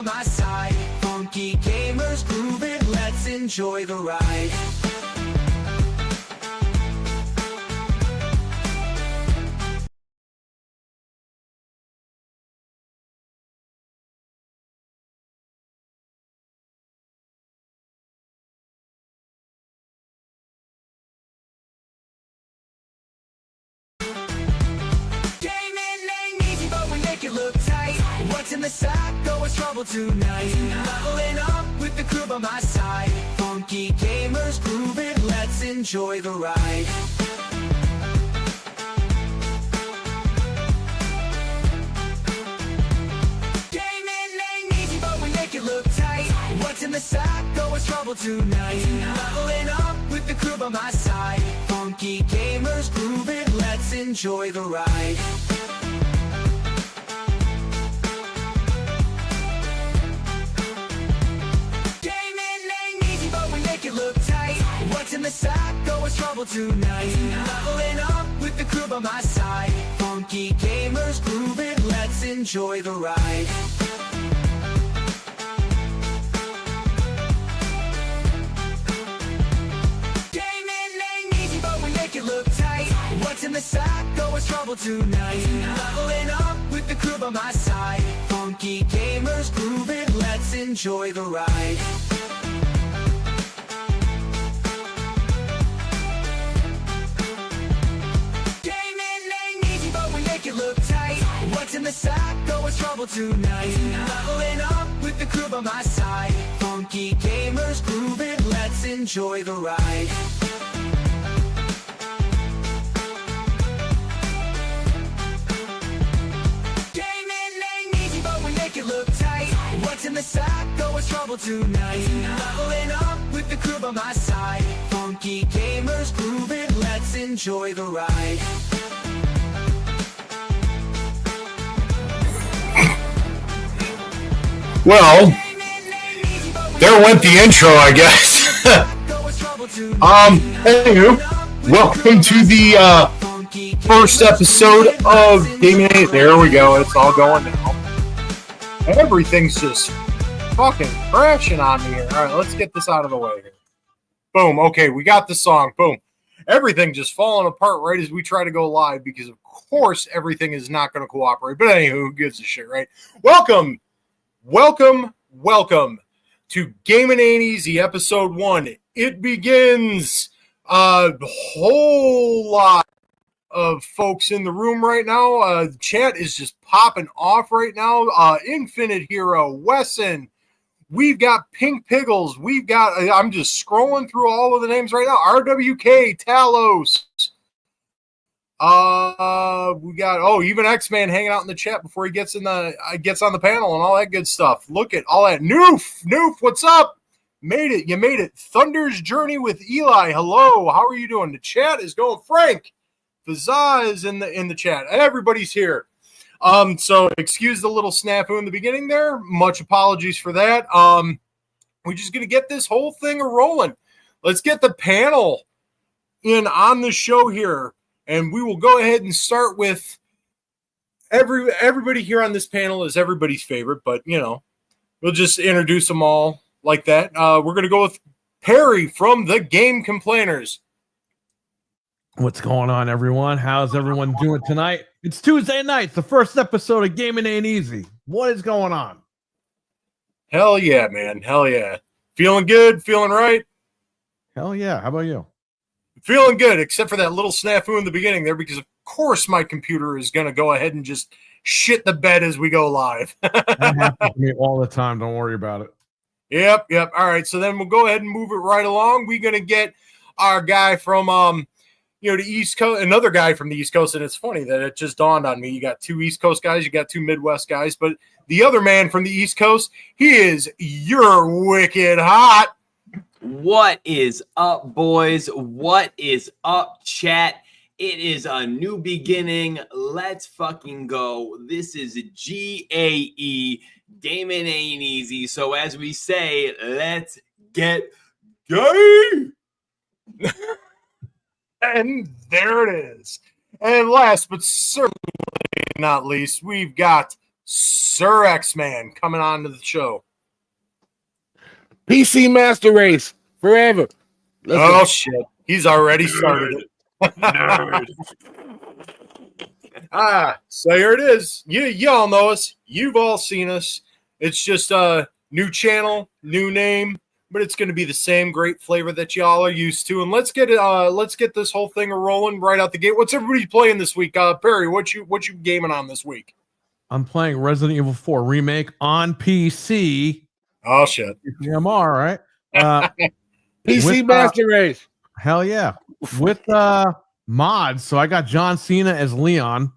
My side, funky gamers groove it, let's enjoy the ride. Gaming ain't easy, but we make it look tight. What's in the sack? Go as trouble tonight. Leveling up with the crew by my side. Funky gamers groove it, let's enjoy the ride. Gaming ain't easy, but we make it look tight. What's in the sack? Go as trouble tonight. Leveling up with the crew by my side. Funky gamers groove it, let's enjoy the ride. What's in the sack? Go as trouble tonight. Leveling up with the crew by my side. Funky gamers groove it, let's enjoy the ride. Gaming ain't easy, but we make it look tight. What's in the sack? Go as trouble tonight. Leveling up with the crew by my side. Funky gamers groove it, let's enjoy the ride. What's in the sack? Go as trouble tonight. Leveling up with the crew by my side. Funky gamers groove it, let's enjoy the ride. Gaming ain't easy, but we make it look tight. What's in the sack? Go as trouble tonight. Leveling up with the crew by my side. Funky gamers groove it, let's enjoy the ride. Well, there went the intro, I guess. Anywho, welcome to the first episode of Gamin Ain't. There we go, it's all going now. Everything's just fucking crashing on me here. Alright, let's get this out of the way here. Boom, okay, we got the song, boom. Everything just falling apart right as we try to go live because, of course, everything is not going to cooperate. But anywho, who gives a shit, right? Welcome to Gamin Ain't Easy, episode 1. It begins. A whole lot of folks in the room right now. The chat is just popping off right now. Infinite Hero, Wesson. We've got Pink Piggles. We've got, I'm just scrolling through all of the names right now. RWK, Talos. We got even X-Man hanging out in the chat before he gets on the panel and all that good stuff. Look at all that. Noof, what's up? You made it. Thunder's Journey with Eli. Hello, how are you doing? The chat is going. Frank Fazza is in the chat. Everybody's here. So excuse the little snafu in the beginning there. Much apologies for that. We're just gonna get this whole thing rolling. Let's get the panel in on the show here. And we will go ahead and start with everybody here on this panel is everybody's favorite, but, we'll just introduce them all like that. We're going to go with Perry from the Game Complainers. What's going on, everyone? How's everyone doing tonight? It's Tuesday night, the first episode of Gamin Ain't Easy. What is going on? Hell yeah, man. Hell yeah. Feeling good? Feeling right? Hell yeah. How about you? Feeling good, except for that little snafu in the beginning there, because of course my computer is going to go ahead and just shit the bed as we go live. That happens to me all the time. Don't worry about it. Yep. All right, so then we'll go ahead and move it right along. We're going to get our guy from, the East Coast, another guy from the East Coast, and it's funny that it just dawned on me. You got two East Coast guys, you got two Midwest guys, but the other man from the East Coast, he is wicked hot. What is up, boys? What is up, chat? It is a new beginning. Let's fucking go. This is GAE, Gamin Ain't Easy. So as we say, let's get gay. And there it is. And last but certainly not least, we've got Sir X-Man coming on to the show. PC Master Race forever. Let's Shit. He's already started it. Nerd. So here it is. Y'all know us. You've all seen us. It's just a new channel, new name, but it's going to be the same great flavor that y'all are used to. And let's get this whole thing rolling right out the gate. What's everybody playing this week? Perry, what you gaming on this week? I'm playing Resident Evil 4 Remake on PC. Oh shit. PMR, right? PC Master Race. Hell yeah. With mods. So I got John Cena as Leon.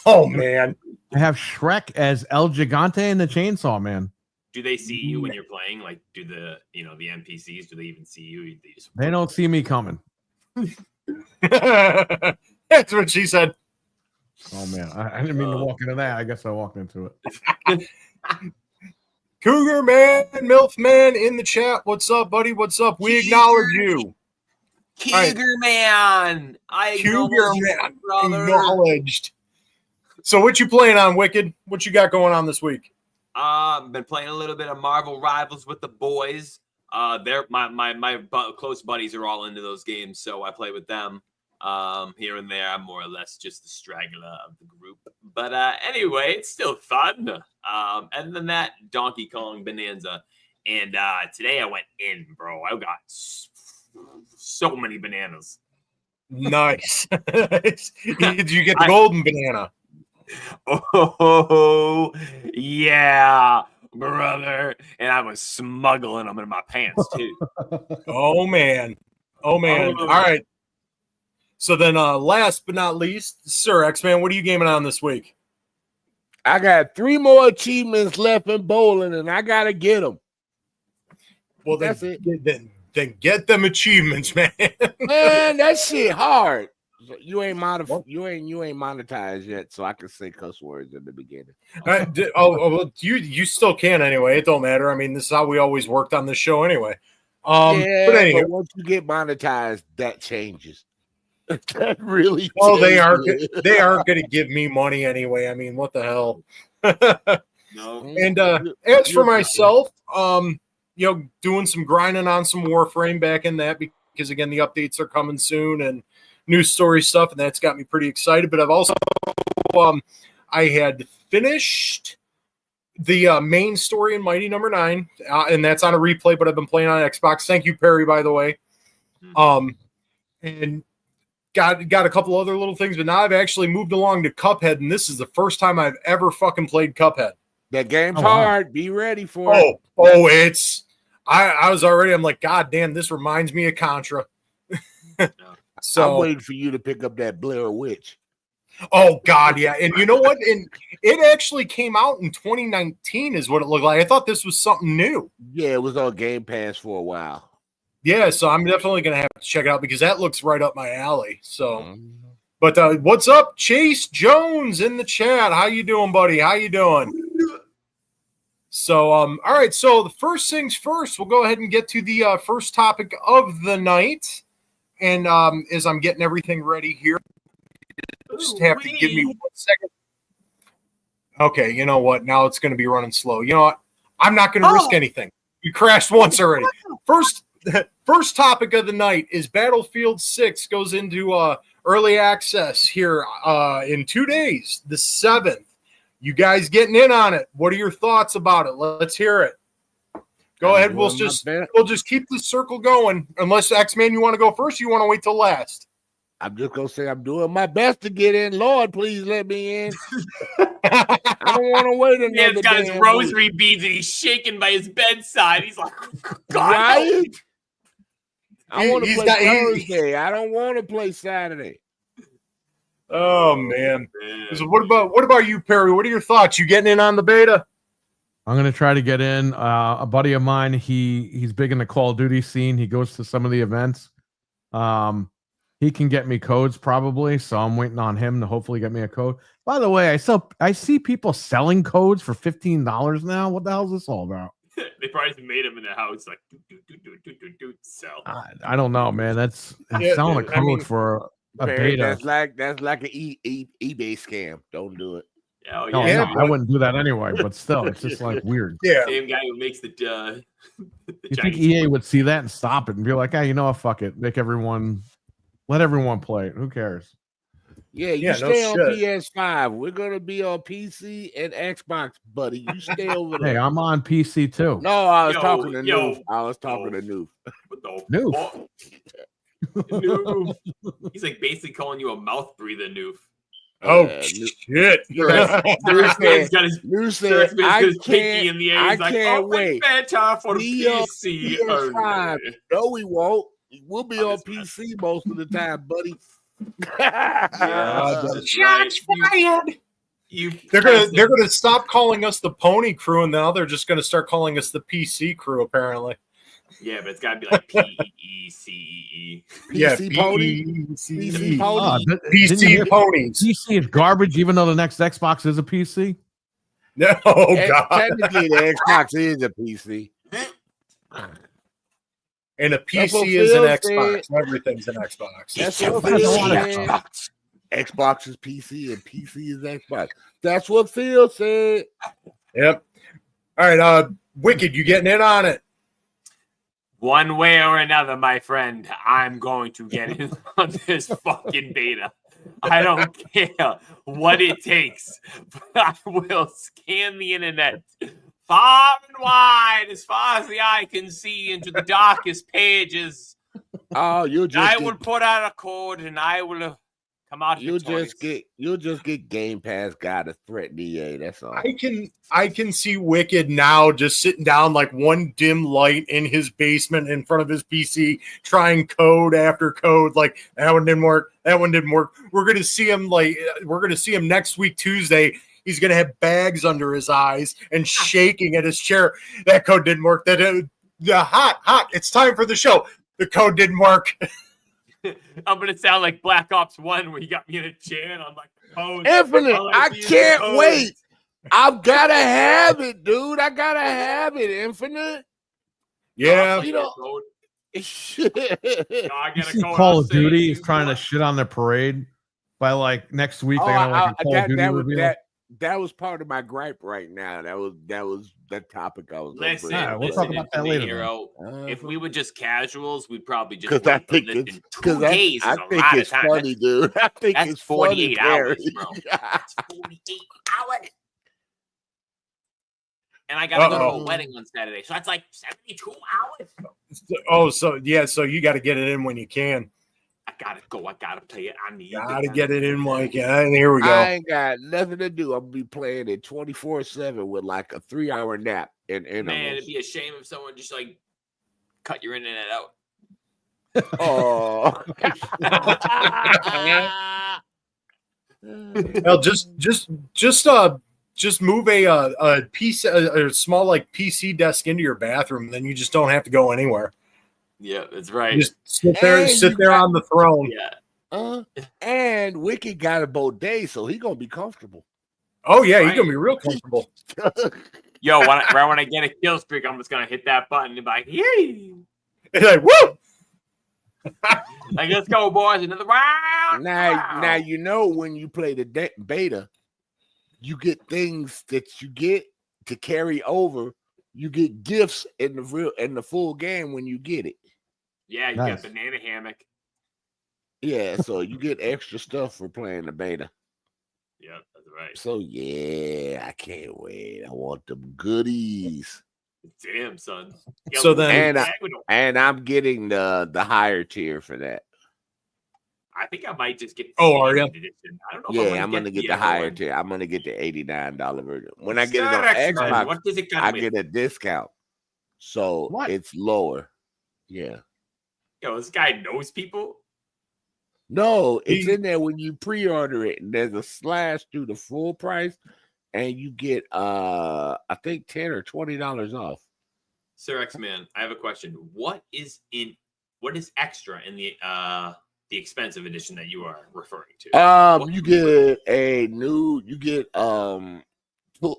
Oh man. I have Shrek as El Gigante and the Chainsaw Man. Do they see you when you're playing? Like, do the NPCs, do they even see you? They don't see me coming. That's what she said. Oh man, I didn't mean to walk into that. I guess I walked into it. Cougar Man, MILF Man in the chat. What's up, buddy? What's up? We acknowledge you. Cougar Man. Cougar Man. Acknowledged. So what you playing on, Wicked? What you got going on this week? Been playing a little bit of Marvel Rivals with the boys. They're my close buddies are all into those games, so I play with them. Here and there, I'm more or less just the straggler of the group. But anyway, it's still fun. And then that Donkey Kong Bananza. And today I went in, bro. I got so many bananas. Nice. Did you get the golden banana? Oh, yeah, brother. And I was smuggling them in my pants, too. Oh, man. All right. So then last but not least, Sir X-Man, what are you gaming on this week? I got 3 more achievements left in bowling, and I got to get them. Well, that's it. Then get them achievements, man. Man, that shit hard. You ain't monetized yet, so I can say cuss words in the beginning. Well, you still can anyway. It don't matter. I mean, this is how we always worked on this show anyway. But anyway, but once you get monetized, that changes. That really. Well, they aren't going to give me money anyway. I mean, what the hell? No. And as for myself, doing some grinding on some Warframe back in that because again, the updates are coming soon and news story stuff, and that's got me pretty excited. But I've also I had finished the main story in Mighty Number 9, and that's on a replay, but I've been playing on Xbox. Thank you, Perry, by the way. And got a couple other little things, but now I've actually moved along to Cuphead, and this is the first time I've ever fucking played Cuphead. That game's hard. Wow. Be ready for it. It's I was already, I'm like, God damn, this reminds me of Contra. So I'm waiting for you to pick up that Blair Witch. Oh God, yeah. And you know what? And it actually came out in 2019 is what it looked like. I thought this was something new. Yeah, it was on Game Pass for a while. Yeah, so I'm definitely gonna have to check it out because that looks right up my alley. So but what's up, Chase Jones in the chat? How you doing, buddy? How you doing? So all right, so the first things first, we'll go ahead and get to the first topic of the night. And as I'm getting everything ready here, just have to give me 1 second. Okay, you know what? Now it's going to be running slow. You know what? I'm not going to risk anything. We crashed once already. First topic of the night is Battlefield 6 goes into early access here in 2 days, the 7th. You guys getting in on it? What are your thoughts about it? Let's hear it. Go ahead. We'll just keep the circle going. Unless X-Man, you want to go first? Or you want to wait till last? I'm just gonna say I'm doing my best to get in. Lord, please let me in. I don't want to wait another day. He's got his rosary beads and he's shaking by his bedside. He's like, God, right? I want to play Thursday. I don't want to play Saturday. Oh man. So what about you, Perry? What are your thoughts? You getting in on the beta? I'm gonna try to get in. A buddy of mine, he's big in the Call of Duty scene. He goes to some of the events. He can get me codes probably, so I'm waiting on him to hopefully get me a code. By the way, I see people selling codes for $15 now. What the hell is this all about? They probably made them in the house like sell. I don't know, man. That's selling a code for a beta. That's like an eBay scam. Don't do it. Oh, No, Yeah, no, I but- wouldn't do that anyway. But still, it's just like weird. Yeah, Same guy who makes the You think Chinese EA would see that and stop it and be like, "Hey, you know what? Fuck it. Let everyone play it. Who cares?" Yeah, you Yeah, no stay on shit. PS5. We're gonna be on PC and Xbox, buddy. You stay over there. Hey, I'm on PC too. No, I was Yo, talking to yo, Noof. I was talking yo. to Noof. What the Noof. fuck? Noof. He's like basically calling you a mouth breather, Noof. Oh Noof. shit! Rex Man's got his Noof said, Rex Man's got I his pinky can't, in the air. I He's like, can't open wait. beta for See you on PC PS5. only. No, we won't. We'll be Oh, on that's PC most of the time, buddy. Yeah, that's Shots right. fired. You They're gonna stop calling us the Pony Crew, and now they're just gonna start calling us the PC Crew. Apparently, Yeah, but it's gotta be like PEECEE. yeah, PC Pony? PC PC Pony? Didn't you PC hear- ponies. PC is garbage, even though the next Xbox is a PC. No, oh And god, technically, the Xbox is a PC. and a That's what PC is an Phil Xbox. Everything's an Xbox. That's Yeah, what but I Phil don't want said. Xbox is PC and PC is Xbox. That's what Phil said. Yep. All right, Wicked, you getting in on it? One way or another, my friend, I'm going to get in on this fucking beta. I don't care what it takes, but I will scan the internet far and wide, as far as the eye can see, into the darkest pages. Oh, I will put out a code, and I will come out. you'll victorious. just get Game Pass guy to threaten EA. That's all. I can see Wicked now just sitting down like one dim light in his basement in front of his PC, trying code after code. Like that one didn't work. That one didn't work. We're gonna see him next week Tuesday. He's gonna have bags under his eyes and shaking at his chair. That code didn't work. Hot. It's time for the show. The code didn't work. I'm gonna sound like Black Ops 1 where you got me in a chair and I'm like, code. Infinite. All I see is can't code. wait. I've gotta have it, dude. I gotta have it, Infinite. Yeah. You know- Code. Shit. No, I You gotta see code. Call I'll of say Duty you is trying to want. shit on their parade by like next week. Oh, They got like a Call of Duty reveal. that was part of my gripe right now. That was the topic I was gonna Listen, bring up. Alright, we'll talk about that later, Hero. If we were just casuals, we'd probably just Because I wait, but think listen, it's 2 because days I is a think lot it's of time. funny, dude. I think That's it's 48 funny, hours, Gary. bro. That's 48 hours. And I gotta go to a wedding on Saturday, so that's like 72 hours. Oh, so you got to get it in when you can. I gotta go. I gotta play it. I need. Got to get it in when you can. And here we go. I ain't got nothing to do. I'm gonna be playing it 24/7 with like a 3-hour nap in Man, intervals. it'd be a shame if someone just like cut your internet out. Oh. Well, just move a piece, a small like PC desk into your bathroom, and then you just don't have to go anywhere. Yeah, that's right. You just sit there, And you got- on the throne. Yeah. And Wicked got a bidet, so he gonna be comfortable. Oh yeah, you're Right. gonna be real comfortable. Yo, when I get a kill streak, I'm just gonna hit that button and be like, "Yay!" It's like woo. Like, let's go, boys! Another round. Now you know when you play the beta, you get things that you get to carry over. You get gifts in the full game when you get it. Yeah, you Nice. got banana hammock. Yeah, so you get extra stuff for playing the beta. Yeah, that's right. So yeah, I can't wait. I want them goodies. Damn, son. So then- And I'm getting the higher tier for that. I think I might just get. Oh, are ya? Edition. I don't know. If Yeah, I'm gonna get the other higher one. tier. I'm gonna get the $89 version. When I get it Sir on X-Men, Xbox, what does it I come with? get a discount. So What? it's lower. Yeah. Yo, this guy knows people. No, it's He- in there when you pre-order it, and there's a slash through the full price, and you get I think $10 or $20 off. Sir X-Man, I have a question. What is extra in the expensive edition that you are referring to? You get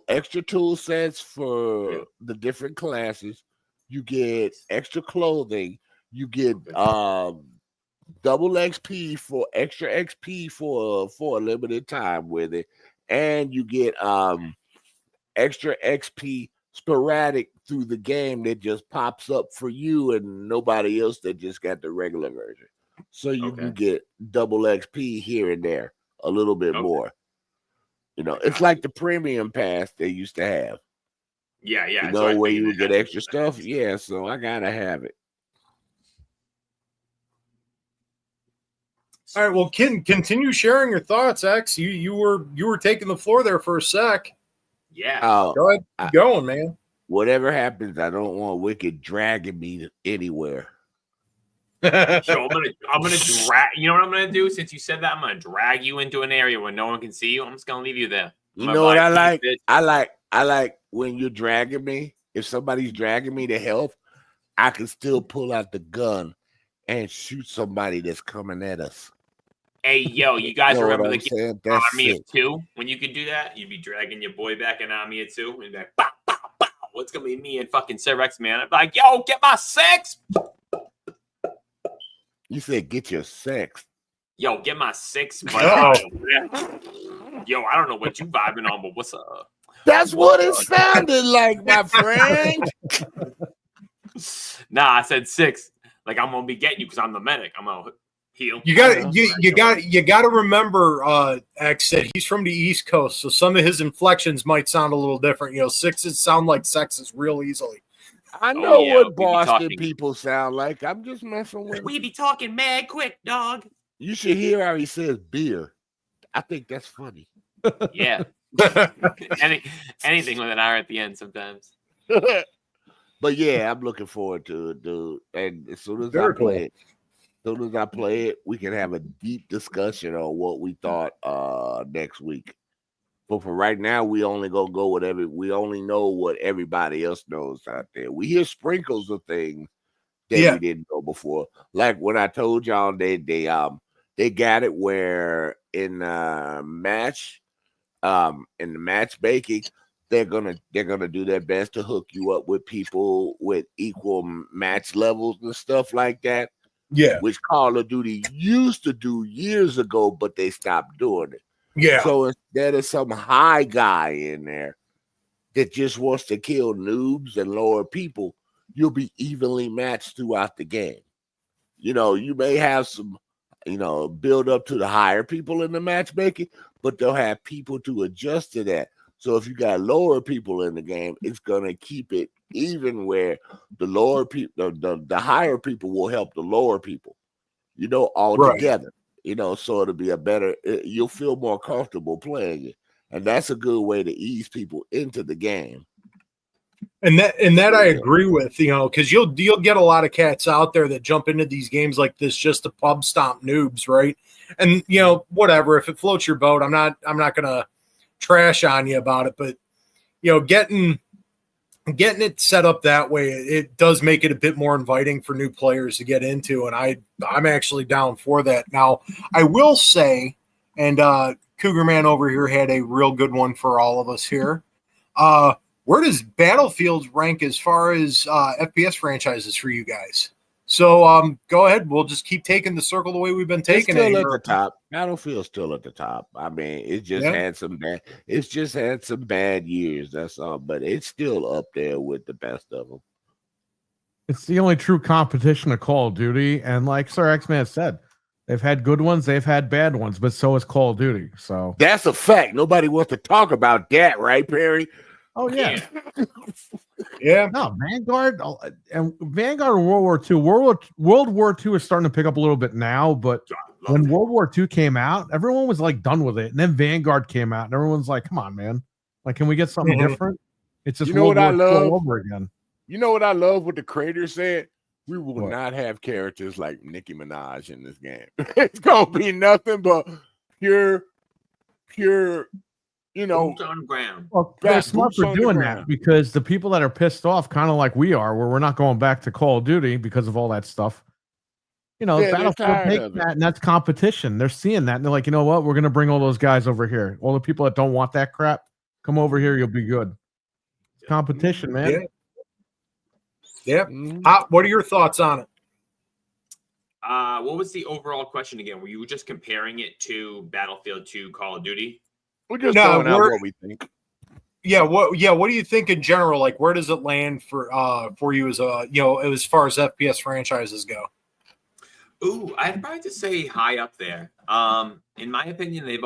extra tool sets for Yeah. the different classes. You get extra clothing. You get double XP for extra XP for a limited time with it, and you get extra XP sporadic through the game that just pops up for you and nobody else that just got the regular version. So you can get double XP here and there, a little bit more. You know, it's like the premium pass they used to have. Yeah. You know, where you would get extra stuff. Yeah, so I gotta have it. All right, well, continue sharing your thoughts, X. You were taking the floor there for a sec. Yeah. Go ahead, keep going, man. Whatever happens, I don't want Wicked dragging me anywhere. So I'm gonna drag. You know what I'm gonna do? Since you said that, I'm gonna drag you into an area where no one can see you. I'm just gonna leave you there. You know what I like? I like when you're dragging me. If somebody's dragging me to help, I can still pull out the gun and shoot somebody that's coming at us. Hey, yo, you guys You know remember what the I'm saying? game That's Army sick. of Two? When you could do that, you'd be dragging your boy back in Army of Two, and you'd be like, "Pow, pow, pow." What's gonna be me and fucking Sir X Man? I'm like, yo, get my sex. You said get your sex. Yo, get my six. But, yo, I don't know what you vibing on, but what's up? That's what it sounded like, my friend. Nah, I said six. Like I'm gonna be getting you because I'm the medic. I'm gonna heal. You got to remember, X, that he's from the East Coast, so some of his inflections might sound a little different. You know, sixes sound like sexes real easily. I know what we be Boston talking. people sound like. I'm just messing with We be talking mad quick, dog. You should hear how he says beer. I think that's funny. Yeah. Anything with an R at the end sometimes. But yeah, I'm looking forward to it, dude. And as soon as I play it, we can have a deep discussion on what we thought next week. But for right now, we only gonna go with we only know what everybody else knows out there. We hear sprinkles of things that we didn't know before. Like when I told y'all they got it where in the match baking, they're gonna do their best to hook you up with people with equal match levels and stuff like that. Yeah. Which Call of Duty used to do years ago, but they stopped doing it. Yeah. So instead of some high guy in there that just wants to kill noobs and lower people, you'll be evenly matched throughout the game. You know, you may have some, build up to the higher people in the matchmaking, but they'll have people to adjust to that. So if you got lower people in the game, it's gonna keep it even where the lower people, the higher people will help the lower people, all together. So it'll be a better, you'll feel more comfortable playing it. And that's a good way to ease people into the game. And that I agree with, because you'll get a lot of cats out there that jump into these games like this just to pub stomp noobs, right? And whatever, if it floats your boat, I'm not gonna trash on you about it, but getting it set up that way, it does make it a bit more inviting for new players to get into, and I'm actually down for that. Now, I will say, and Cougar Man over here had a real good one for all of us here. Where does Battlefield rank as far as FPS franchises for you guys? So go ahead. We'll just keep taking the circle the way we've been taking it. Still at the top. Battlefield's still at the top. I mean, it just had some bad. It's just had some bad years. That's all. But it's still up there with the best of them. It's the only true competition of Call of Duty, and like Sir X-Man said, they've had good ones, they've had bad ones, but so is Call of Duty. So that's a fact. Nobody wants to talk about that, right, Perry? Oh yeah. Yeah. No, Vanguard and World War II. World War II is starting to pick up a little bit now, but when World War II came out, everyone was like done with it. And then Vanguard came out, and everyone's like, "Come on, man! Like, can we get something different?" It's just World War II all over again. You know what I love? What the creator said: we will not have characters like Nicki Minaj in this game. It's gonna be nothing but pure. Boots on the ground. Well, they're smart for doing that because the people that are pissed off, kind of like we are, where we're not going back to Call of Duty because of all that stuff. Battlefield take that, and that's competition. They're seeing that, and they're like, you know what? We're going to bring all those guys over here. All the people that don't want that crap, come over here. You'll be good. Competition, man. Yeah. What are your thoughts on it? What was the overall question again? Were you just comparing it to Battlefield 2 Call of Duty? We're just No, throwing out what we think. What do you think in general? Like, where does it land for you as a as far as FPS franchises go? Ooh, I'd probably just say high up there. In my opinion, they've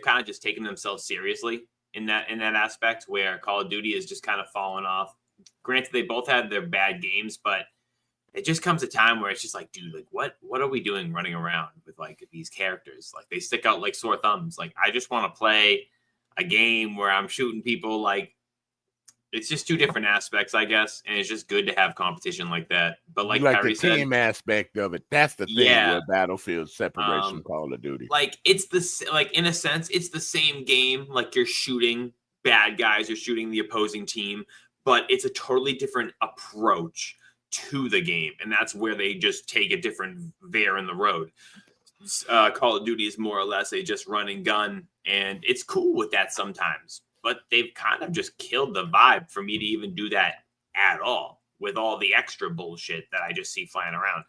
kind of just taken themselves seriously in that aspect, where Call of Duty has just kind of fallen off. Granted, they both had their bad games, but it just comes a time where it's just like, dude, like what are we doing running around with like these characters? Like they stick out like sore thumbs. Like I just want to play a game where I'm shooting people. Like it's just two different aspects, I guess, and it's just good to have competition like that. But like Perry the said, team aspect of it, that's the thing with Battlefield separates from Call of Duty. Like it's in a sense, it's the same game. Like you're shooting bad guys, you're shooting the opposing team, but it's a totally different approach to the game, and that's where they just take a different veer in the road. Call of Duty is more or less a just run and gun, and it's cool with that sometimes, but they've kind of just killed the vibe for me to even do that at all with all the extra bullshit that I just see flying around.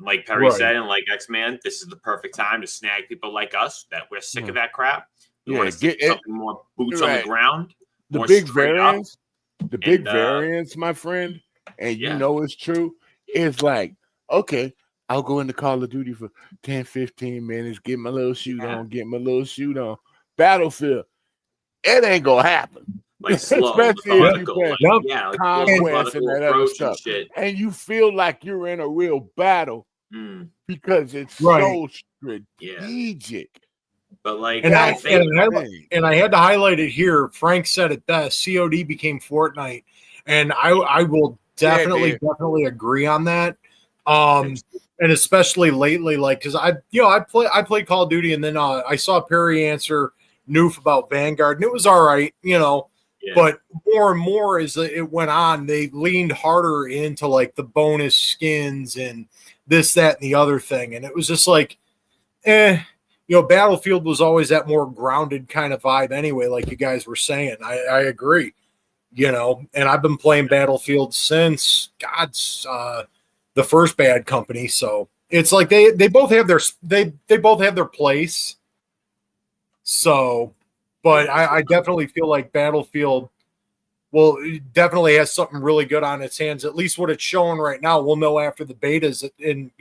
Like Perry said, and like X-Man, this is the perfect time to snag people like us that we're sick of that crap. We want to get something more boots on the ground. The big variance, my friend, and you know it's true, it's like, okay, I'll go into Call of Duty for 10, 15 minutes, get my little shoot on. Battlefield, it ain't gonna happen. Like slow, especially if you play Conquest and that other stuff. And you feel like you're in a real battle because it's so strategic. But like, and I had to highlight it here. Frank said it best. COD became Fortnite, and I will definitely agree on that. And especially lately, like because I played Call of Duty, and then I saw Perry answer Noof about Vanguard, and it was all right, But more and more as it went on, they leaned harder into like the bonus skins and this, that, and the other thing, and it was just like, Battlefield was always that more grounded kind of vibe anyway, like you guys were saying. I agree, and I've been playing Battlefield since the first Bad Company, so it's like they both have their place. So, but I definitely feel like Battlefield it definitely has something really good on its hands. At least what it's showing right now. We'll know after the betas and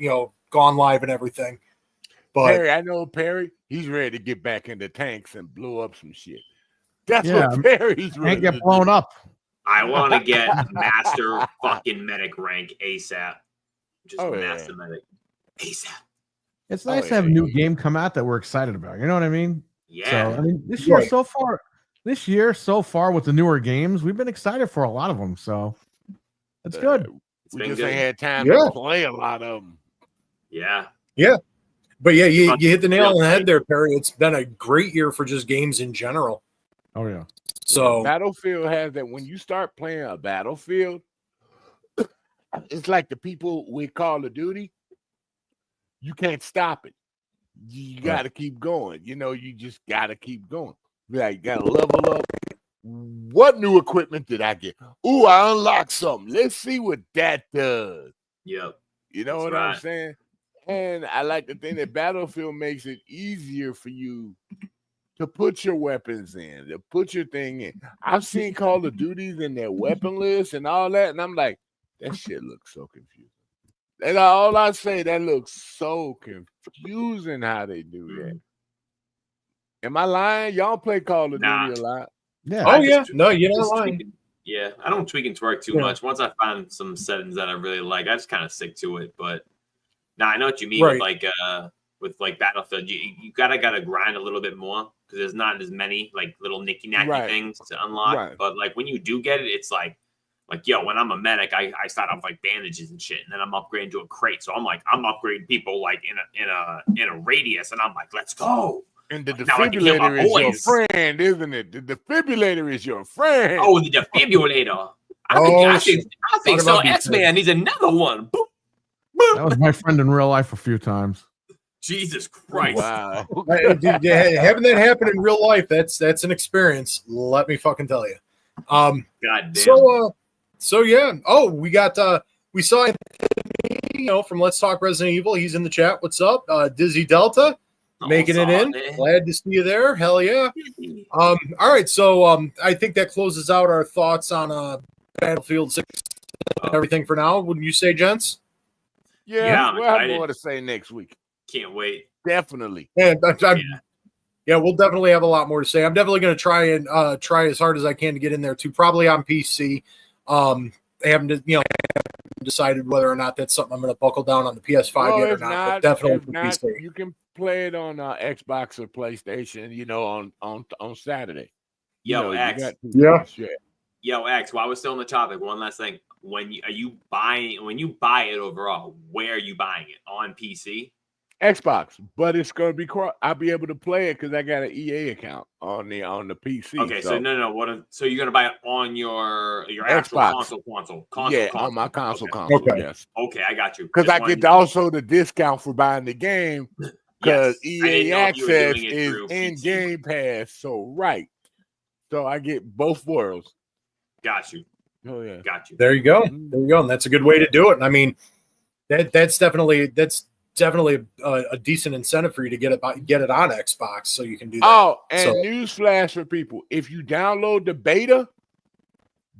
gone live and everything. But Perry, I know Perry, he's ready to get back into tanks and blow up some shit. That's what Perry's ready to get blown up. I want to get master fucking medic rank ASAP. Just master medic ASAP. It's nice to have a new game come out that we're excited about. You know what I mean? Yeah. So, I mean, this year so far with the newer games, we've been excited for a lot of them. So it's good. We just ain't had time to play a lot of them. Yeah. Yeah. But yeah, you hit the nail on the head there, Perry. It's been a great year for just games in general. Oh, yeah. So Battlefield has that. When you start playing a Battlefield, it's like the people with Call of Duty. You can't stop it. You got to keep going. You just got to keep going. You got to level up. What new equipment did I get? Ooh, I unlocked something. Let's see what that does. Yep. You know what I'm saying? And I like the thing that Battlefield makes it easier for you to put your weapons in, to put your thing in. I've seen Call of Duties in their weapon list and all that, and I'm like, that shit looks so confusing. And all I say, that looks so confusing how they do that. Am I lying? Y'all play Call of Duty a lot? Yeah. Oh, yeah. No, you're not lying. Yeah, I don't tweak and twerk too much. Once I find some settings that I really like, I just kind of stick to it. But I know what you mean with Battlefield. You gotta grind a little bit more because there's not as many like little nicky nacky things to unlock. Right. But like when you do get it, it's like when I'm a medic, I start off like bandages and shit, and then I'm upgrading to a crate. So I'm upgrading people like in a radius, and I'm like, let's go. And the defibrillator is your friend, isn't it? The defibrillator is your friend. Oh, the defibrillator. I think so. X-Man needs another one. Boop. That was my friend in real life a few times. Jesus Christ! Wow, having that happen in real life, that's an experience. Let me fucking tell you. God damn. So yeah. Oh, we saw from Let's Talk Resident Evil. He's in the chat. What's up, Dizzy Delta? making it in. Glad to see you there. Hell yeah. All right, so I think that closes out our thoughts on Battlefield 6 and everything for now. Wouldn't you say, gents? Yeah, we'll have more to say next week. Can't wait. Definitely. Yeah, we'll definitely have a lot more to say. I'm definitely going to try as hard as I can to get in there too. Probably on PC. I haven't decided whether or not that's something I'm going to buckle down on the PS5 yet or not. But definitely for PC. You can play it on Xbox or PlayStation. On Saturday. Yo, X. Yo, X. While we're still on the topic, one last thing. When you buy it overall, where are you buying it? On PC? Xbox, but it's gonna be I'll be able to play it because I got an EA account on the PC. Okay, so no. So you're gonna buy it on your actual Xbox. console? On my console. Okay. Yes. Okay, I got you. Because I get also the discount for buying the game because EA Access is in Game Pass. So I get both worlds. Got you. Oh yeah. Got you. There you go. And that's a good way to do it. And I mean, that's definitely a decent incentive for you to get it on Xbox, so you can do that. Oh, and newsflash for people: if you download the beta,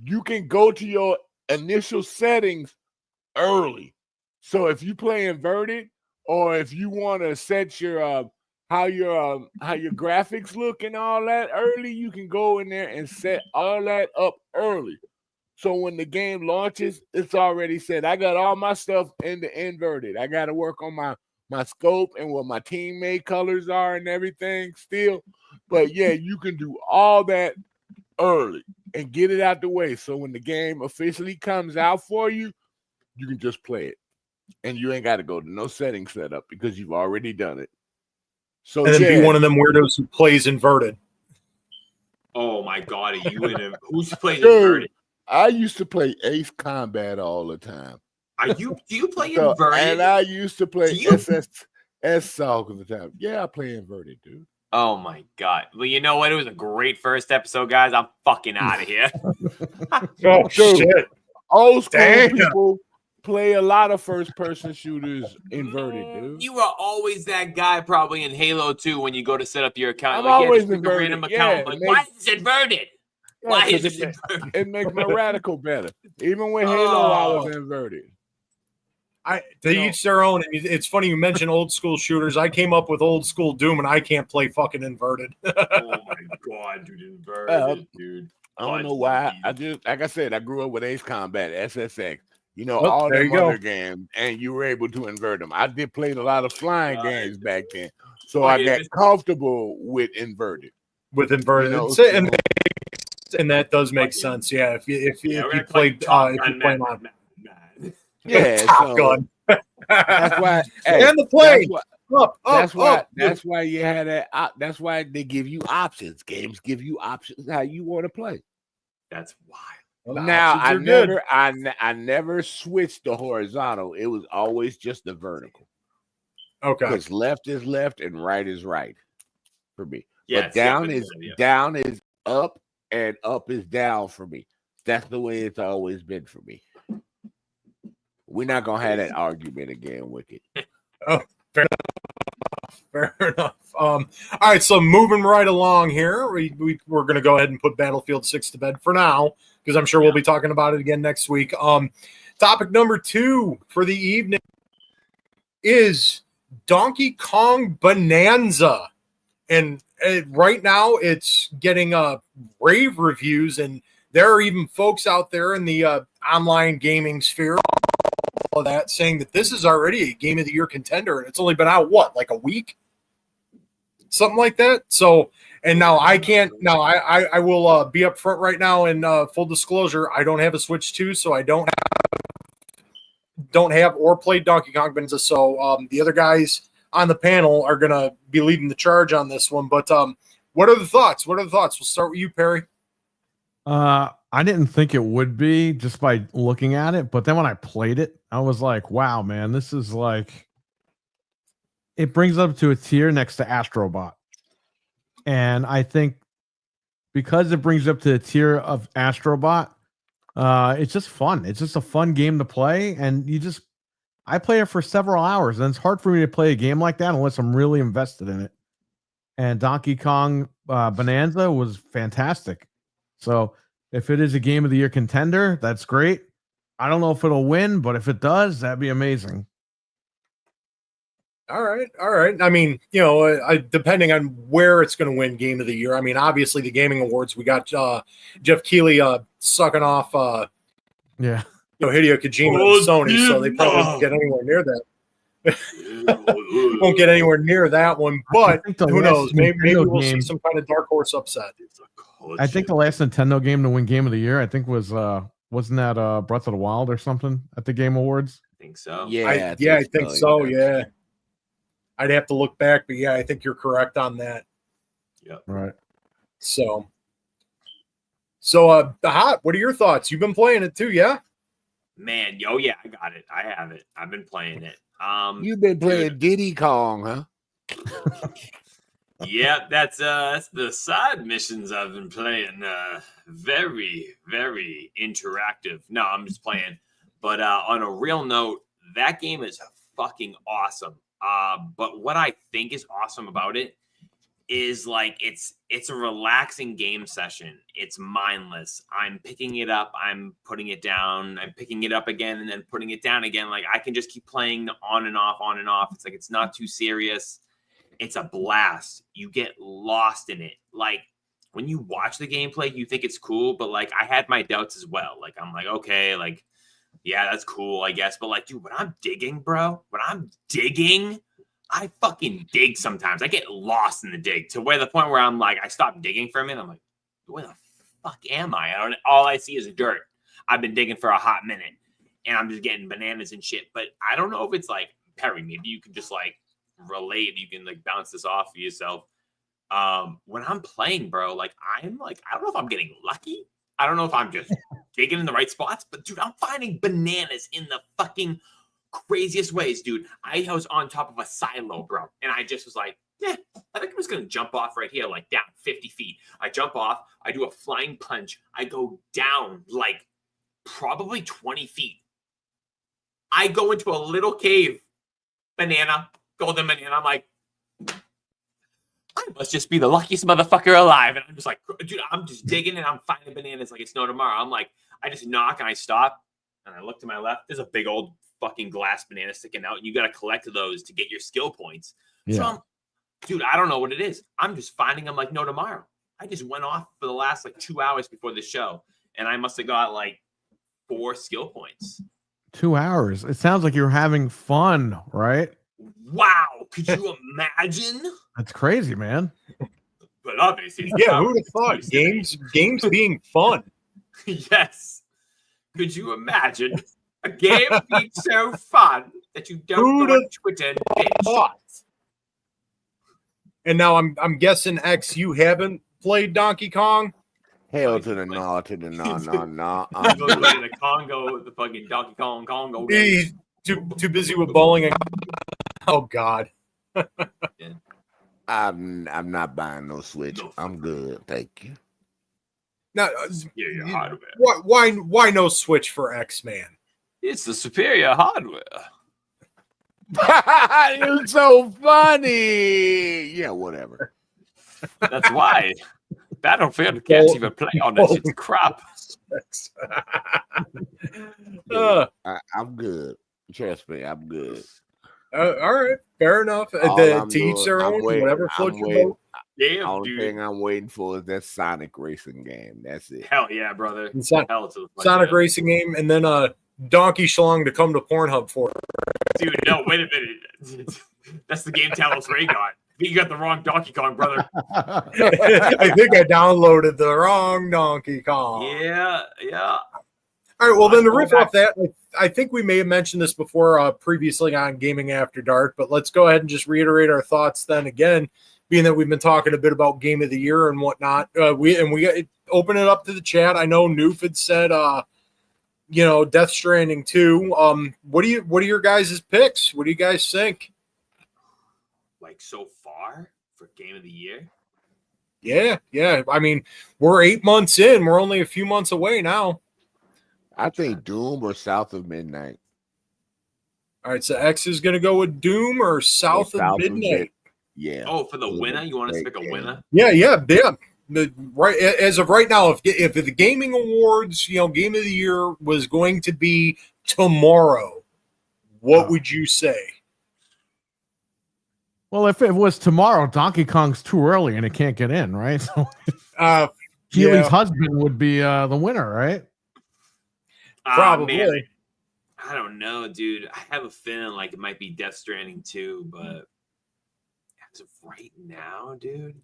you can go to your initial settings early. So if you play inverted, or if you want to set your how your graphics look and all that early, you can go in there and set all that up early. So when the game launches, it's already set. I got all my stuff in the inverted. I got to work on my scope and what my teammate colors are and everything still. But yeah, you can do all that early and get it out the way. So when the game officially comes out for you, you can just play it. And you ain't got to go to no settings setup because you've already done it. So and then be one of them weirdos who plays inverted. Oh my God, are you in who's playing inverted? I used to play Ace Combat all the time. Do you play inverted? And I used to play SSS all the time. Yeah, I play inverted, dude. Oh my God. Well, you know what? It was a great first episode, guys. I'm fucking out of here. Oh shit. Old school people play a lot of first-person shooters inverted, dude. You are always that guy probably in Halo 2 when you go to set up your account. I'm always inverted. Random account. Why is it inverted? Yeah, why is it inverted? It makes my radical better. Even with Halo, I was inverted. To each their own. It's funny you mentioned old school shooters. I came up with old school Doom, and I can't play fucking inverted. Oh my God, dude, inverted, dude. I don't know why. I just, like I said, I grew up with Ace Combat, SSX. Well, all them other games, and you were able to invert them. I did play a lot of flying games back then, so I got comfortable with inverted. And that does make sense. Yeah, if you played on Top Gun. That's why. And the plane. That's why you had that. That's why they give you options. Games give you options how you want to play. That's wild. Well, now I never switched to horizontal. It was always just the vertical. Okay. Because left is left and right is right for me. Yeah, but down is up and up is down for me. That's the way it's always been for me. We're not gonna have that argument again, Wicked. Oh, fair enough. All right, so moving right along here, we're gonna go ahead and put Battlefield 6 to bed for now, because I'm sure we'll be talking about it again next week. Topic number 2 for the evening is Donkey Kong Bananza. And right now it's getting rave reviews, and there are even folks out there in the online gaming sphere all of that saying that this is already a Game of the Year contender, and it's only been out like a week, something like that. So, and now I can't. Now I will be up front right now, and full disclosure, I don't have a Switch 2, so I don't have or played Donkey Kong Bananza. So the other guys on the panel are going to be leading the charge on this one. But what are the thoughts? We'll start with you, Perry. I didn't think it would be just by looking at it. But then when I played it, I was like, wow, man, this is like, it brings up to a tier next to Astrobot. And I think because it brings up to the tier of Astrobot, it's just fun. It's just a fun game to play. And I play it for several hours, and it's hard for me to play a game like that unless I'm really invested in it. And Donkey Kong Bonanza was fantastic. So if it is a game of the year contender, that's great. I don't know if it'll win, but if it does, that'd be amazing. All right. I mean, depending on where it's going to win Game of the Year. I mean, obviously the gaming awards, we got Jeff Keighley sucking off, Yeah. Hideo Kojima and Sony, so they probably won't get anywhere near that. Won't get anywhere near that one, but who knows? Maybe we'll see some kind of dark horse upset. I think the last Nintendo game to win Game of the Year, I think was wasn't that Breath of the Wild or something at the Game Awards? I think so. Yeah, I think so. Yeah. I'd have to look back, but yeah, I think you're correct on that. Yep. Right. So the Hot, what are your thoughts? You've been playing it too, yeah? Man, yeah, I got it. I have it. I've been playing it. You've been playing Diddy Kong, huh? Yeah, that's the side missions I've been playing. Very, very interactive. No, I'm just playing. But on a real note, that game is fucking awesome. But what I think is awesome about it is like it's a relaxing game session. It's mindless. I'm picking it up, I'm putting it down, I'm picking it up again and then putting it down again. Like I can just keep playing on and off. It's like it's not too serious. It's a blast. You get lost in it. Like when you watch the gameplay, you think it's cool, but like I had my doubts as well. Like I'm like, okay, like yeah, that's cool, I guess. But like, dude, when I'm digging, I fucking dig sometimes. I get lost in the dig to where the point where I'm like, I stop digging for a minute. I'm like, where the fuck am I? All I see is dirt. I've been digging for a hot minute and I'm just getting bananas and shit. But I don't know if it's like, Perry, maybe you can just like relate. You can like bounce this off of yourself. When I'm playing, bro, like I'm like, I don't know if I'm getting lucky. I don't know if I'm just digging in the right spots, but dude, I'm finding bananas in the fucking craziest ways, dude. I was on top of a silo, bro, and I just was like, yeah, I think I'm just gonna jump off right here, like down 50 feet. I jump off, I do a flying punch, I go down like probably 20 feet. I go into a little cave, golden banana. I'm like, I must just be the luckiest motherfucker alive. And I'm just like, dude, I'm just digging and I'm finding bananas like it's no tomorrow. I'm like, I just knock and I stop and I look to my left. There's a big old fucking glass banana sticking out and you got to collect those to get your skill points. Yeah. So dude, I don't know what it is. I'm just finding them like no tomorrow. I just went off for the last like 2 hours before the show and I must have got like 4 skill points. 2 hours. It sounds like you're having fun, right? Wow. Could you imagine? That's crazy, man. But obviously, yeah, who'd have thought games being fun? Yes. Could you imagine a game being so fun that you don't go on Twitter and bitch? And now I'm guessing X, you haven't played Donkey Kong? Hell to the no, to the no. I'm going to the Congo, the fucking Donkey Kong Congo. He's too busy with bowling. And oh God. Yeah. I'm not buying no Switch. I'm good, thank you. Now, superior hardware. Why no Switch for X-Man? It's the superior hardware. You're so funny. Yeah, whatever. That's why. Battlefield can't even play on this. It's crap. I'm good. Trust me, I'm good. All right, fair enough. To each their own. Whatever floats your boat. Yeah, only thing I'm waiting for is that Sonic racing game. That's it. Hell yeah, brother. Sonic racing game, and then Donkey Schlong to come to Pornhub for it. Dude, no, wait a minute. That's the game Talos Ray got. You got the wrong Donkey Kong, brother. I think I downloaded the wrong Donkey Kong. Yeah. All right, well, then to riff off that, I think we may have mentioned this before previously on Gaming After Dark, but let's go ahead and just reiterate our thoughts then again, being that we've been talking a bit about Game of the Year and whatnot. We open it up to the chat. I know Noof had said, Death Stranding 2. What are your guys' picks? What do you guys think? Like so far for Game of the Year? Yeah. I mean, we're 8 months in. We're only a few months away now. I think Doom or South of Midnight. All right, so X is going to go with Doom or South of Midnight. Yeah. Oh, for the winner, you want us to pick a winner? Yeah. Right as of right now, if the Gaming Awards, Game of the Year was going to be tomorrow, what would you say? Well, if it was tomorrow, Donkey Kong's too early and it can't get in, right? So Keely's husband would be the winner, right? Probably. Man, I don't know, dude. I have a feeling like it might be Death Stranding too, but as of right now, dude.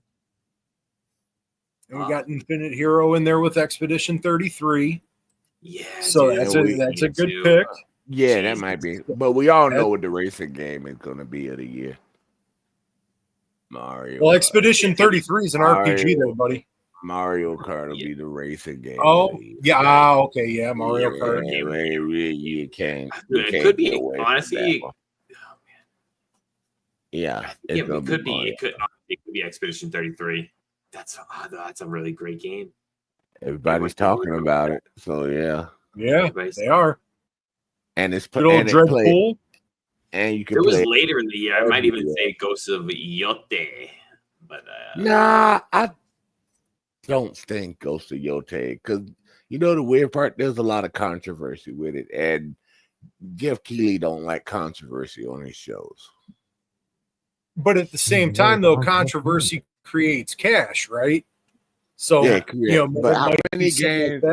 And we got Infinite Hero in there with Expedition 33. Yeah, so dude, that's a good pick. Yeah, that might be. But we all know what the racing game is going to be of the year. Mario. Well, Expedition 33 is an RPG, though, buddy. Mario Kart will be the racing game. Oh, yeah. Okay, yeah, Mario Kart. You can't. It could be, honestly. Yeah, it could be. It could be Expedition 33. That's a really great game. Everybody's talking about it, so yeah, they are. And it's good old Dreadpool. And you can. It was later in the year. I might even say Ghosts of Yote, but nah, I don't think Ghosts of Yote, because the weird part, there's a lot of controversy with it, and Jeff Keighley don't like controversy on his shows. But at the same time, though, controversy creates cash, right? So but how many games?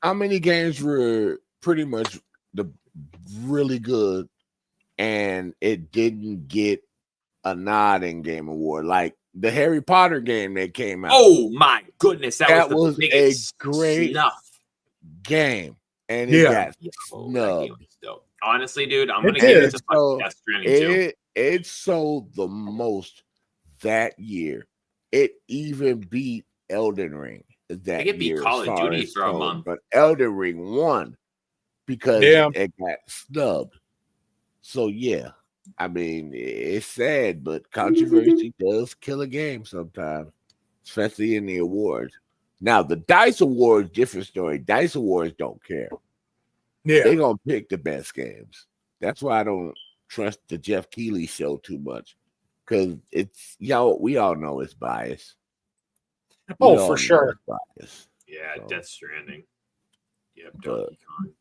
How many games were pretty much really good, and it didn't get a nod in Game Award, like the Harry Potter game that came out? Oh my goodness, that was a great game, and it got snubbed. Honestly, dude, I'm gonna give it to fucking Death Stranding too. It sold the most that year. It even beat Elden Ring that it beat Call of Duty for a month. But Elden Ring won because it got snubbed. So yeah, I mean, it's sad, but controversy does kill a game sometimes, especially in the awards. Now the DICE Awards, different story. DICE Awards don't care. Yeah, they're gonna pick the best games. That's why I don't trust the Jeff Keighley show too much, because it's we all know it's biased. For sure. Biased. Yeah, so. Death Stranding. Yep, Donkey Kong.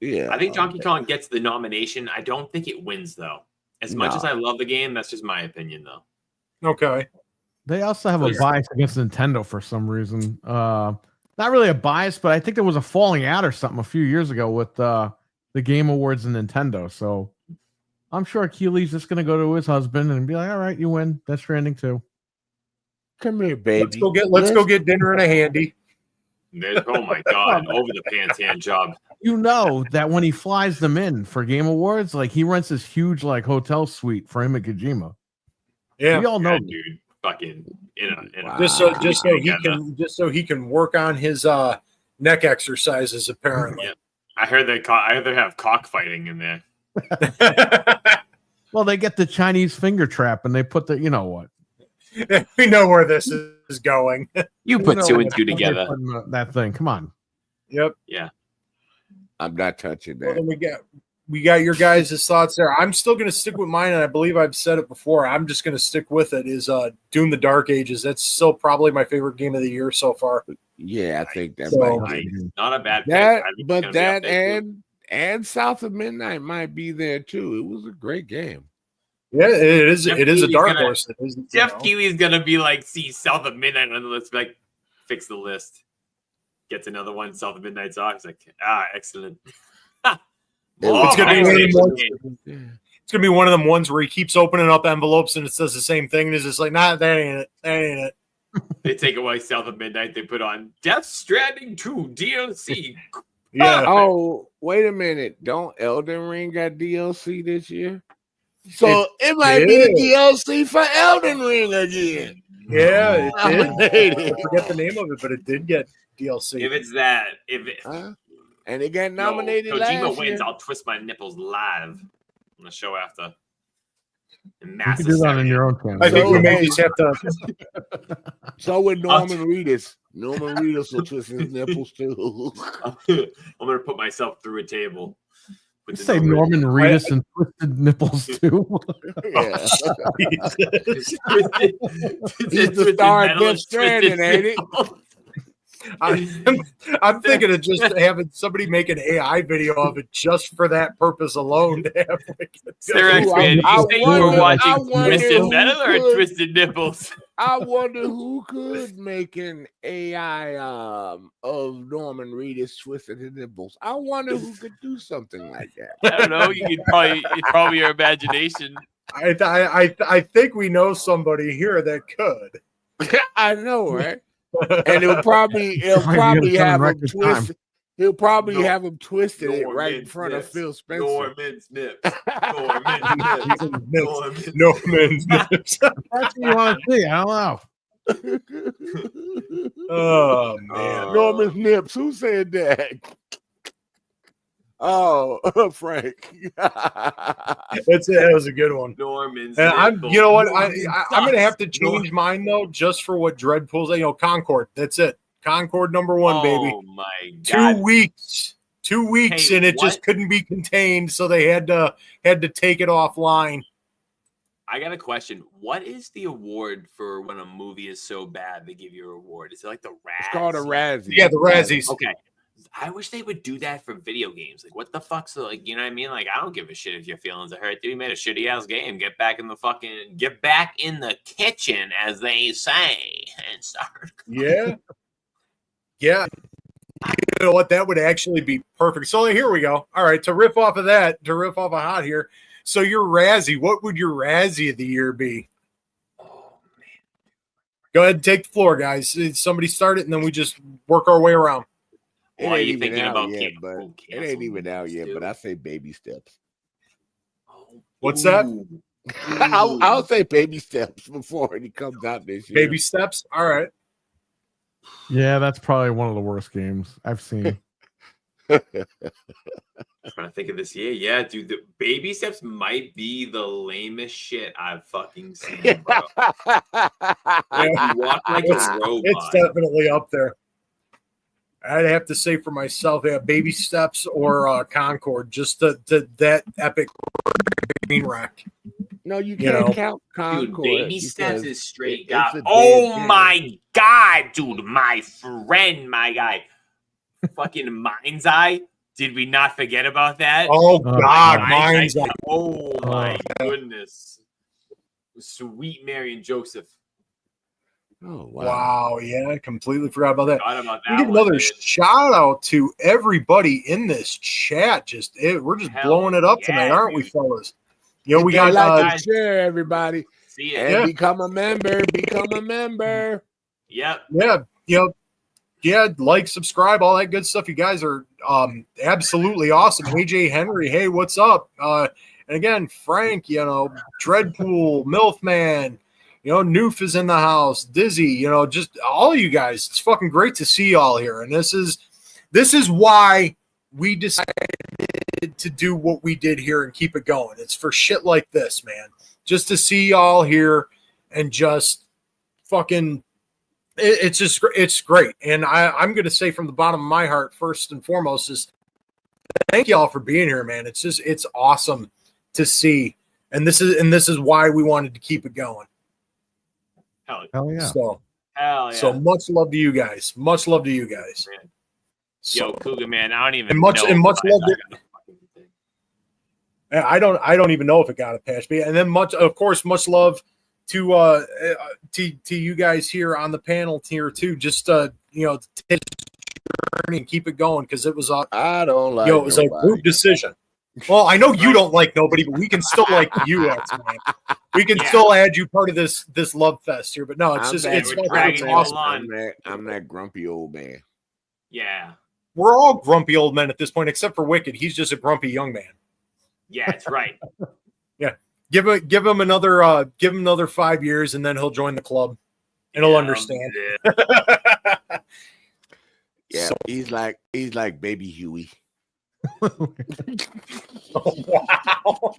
Yeah, I think Donkey Kong gets the nomination. I don't think it wins though. As much as I love the game, that's just my opinion though. Okay. They also have a bias against Nintendo for some reason. Not really a bias, but I think there was a falling out or something a few years ago with the Game Awards and Nintendo. So I'm sure Keely's just going to go to his husband and be like, "All right, you win. Death Stranding too. Come here, baby. Let's go get dinner in a handy." Oh my god, over the pants hand job. You know that when he flies them in for Game Awards, like he rents this huge like hotel suite for him at Kojima. Yeah, we all know, dude. Fucking just so he can work on his neck exercises. Apparently, I heard they have cockfighting in there. Well, they get the Chinese finger trap and they put the what. We know where this is going. You put two and two together. That thing, come on. Yep. Yeah. I'm not touching that. Well, we got your guys' thoughts there. I'm still going to stick with mine, and I believe I've said it before. I'm just going to stick with it. Is Doom: The Dark Ages? That's still probably my favorite game of the year so far. Yeah, I think that might be not a bad pick. But that and South of Midnight might be there too. It was a great game. Yeah, it is. It is a dark horse. Jeff Keighley's gonna be like, see South of Midnight on the list. Like, fix the list. Gets another one. South of Midnight's off. He's like, excellent. It's gonna be one of them ones where he keeps opening up envelopes and it says the same thing, and it's just like, nah, that ain't it. That ain't it. They take away South of Midnight. They put on Death Stranding 2 DLC. Yeah. Oh, wait a minute. Don't Elden Ring got DLC this year? So it might be the DLC for Elden Ring again. Yeah, it did. I forget the name of it, but it did get DLC. If it's that, and it got nominated last year. Kojima wins, I'll twist my nipples live on the show after. You can do that on your own channel. I think we may just have to. So with Norman Reedus. Norman Reedus will twist his nipples too. I'm going to put myself through a table. You say Norman Reedus and Twisted Nipples too. Yeah. Twisted He's the star of Death Stranding, ain't it? I'm thinking of just having somebody make an AI video of it just for that purpose alone. To have Sir X-Man, you say you were watching Twisted Metal or Twisted Nipples? I wonder who could make an AI of Norman Reedus Twisted Nipples. I wonder who could do something like that. I don't know. You could it's probably your imagination. I think we know somebody here that could. I know, right? And he'll probably have him twisted. He'll probably have him twisted it right in front of Phil Spencer. Norman's nips. Norman's nips. That's what you want to see. I don't know. Oh man, Norman's nips. Who said that? Oh, Frank. That was a good one. Norman's. And you know what? I'm gonna have to change mine though, just for what Dread pulls. Concord. That's it. Concord #1, baby. Oh my God. 2 weeks, Hey, and it what? just couldn't be contained, so they had to take it offline. I got a question. What is the award for when a movie is so bad they give you a reward? Is it like the Razzie? It's called a Razzie. Yeah, the Razzies. Okay. I wish they would do that for video games. Like, what the fuck's the, like, you know what I mean? Like, I don't give a shit if your feelings are hurt. Dude, you made a shitty ass game. Get back in the kitchen, as they say, and start. Yeah. Yeah. You know what? That would actually be perfect. So here we go. All right. To riff off of Hot here. So your Razzie, what would your Razzie of the year be? Oh, man. Go ahead and take the floor, guys. Somebody start it, and then we just work our way around. It Why are ain't you even thinking out about yet, King? but Oh, it ain't even out yet. But I say baby steps. What's that? I'll say baby steps before it comes out this year. Baby steps. All right. Yeah, that's probably one of the worst games I've seen. I'm trying to think of this year. Yeah, dude, the baby steps might be the lamest shit I've fucking seen, bro. Like, you walk like a robot. It's definitely up there. I'd have to say for myself, yeah, baby steps or Concord, just that epic train wreck. No, you can't count Dude, Concord. baby steps is straight god. a Oh dead my game. God, dude, my friend, my guy. Fucking Mind's Eye. Did we not forget about that? Oh God, Mind's Eye. Oh my goodness. Sweet Mary and Joseph. Oh wow. Wow, yeah, I completely forgot about that. Forgot about We that give another one, shout out to everybody in this chat. We're just Hell blowing it up yeah, tonight, aren't we, dude. fellas? You know, we Hit that got like and share, everybody, See it. and Yeah. become a member. Become a member. Yep. yeah, like, subscribe, all that good stuff. You guys are absolutely awesome. AJ Henry, hey, what's up? And again, Frank, Dreadpool, Milfman, Noof is in the house, Dizzy, just all you guys. It's fucking great to see y'all here. And this is why we decided to do what we did here and keep it going. It's for shit like this, man. Just to see y'all here and just fucking it's great. And I'm going to say from the bottom of my heart, first and foremost, is thank y'all for being here, man. It's awesome to see. And this is why we wanted to keep it going. Hell yeah. So yeah. So much love to you guys. Much love to you guys. Man. So, Yo, Cougar, man, I don't even and much know. and much if love I to, got the fucking thing. I don't even know if it got a patch. But, and then much love to you guys here on the panel here too. Just take the journey and keep it going, because it was I don't like. it was a group decision. Well, I know you don't like nobody, but we can still like you, X-Man. We can still add you part of this love fest here. But no, it's I'm awesome. I'm that grumpy old man. Yeah. We're all grumpy old men at this point, except for Wicked. He's just a grumpy young man. Yeah, that's right. Give him another 5 years, and then he'll join the club, and he'll understand. Yeah, So- he's like baby Huey. Oh, wow.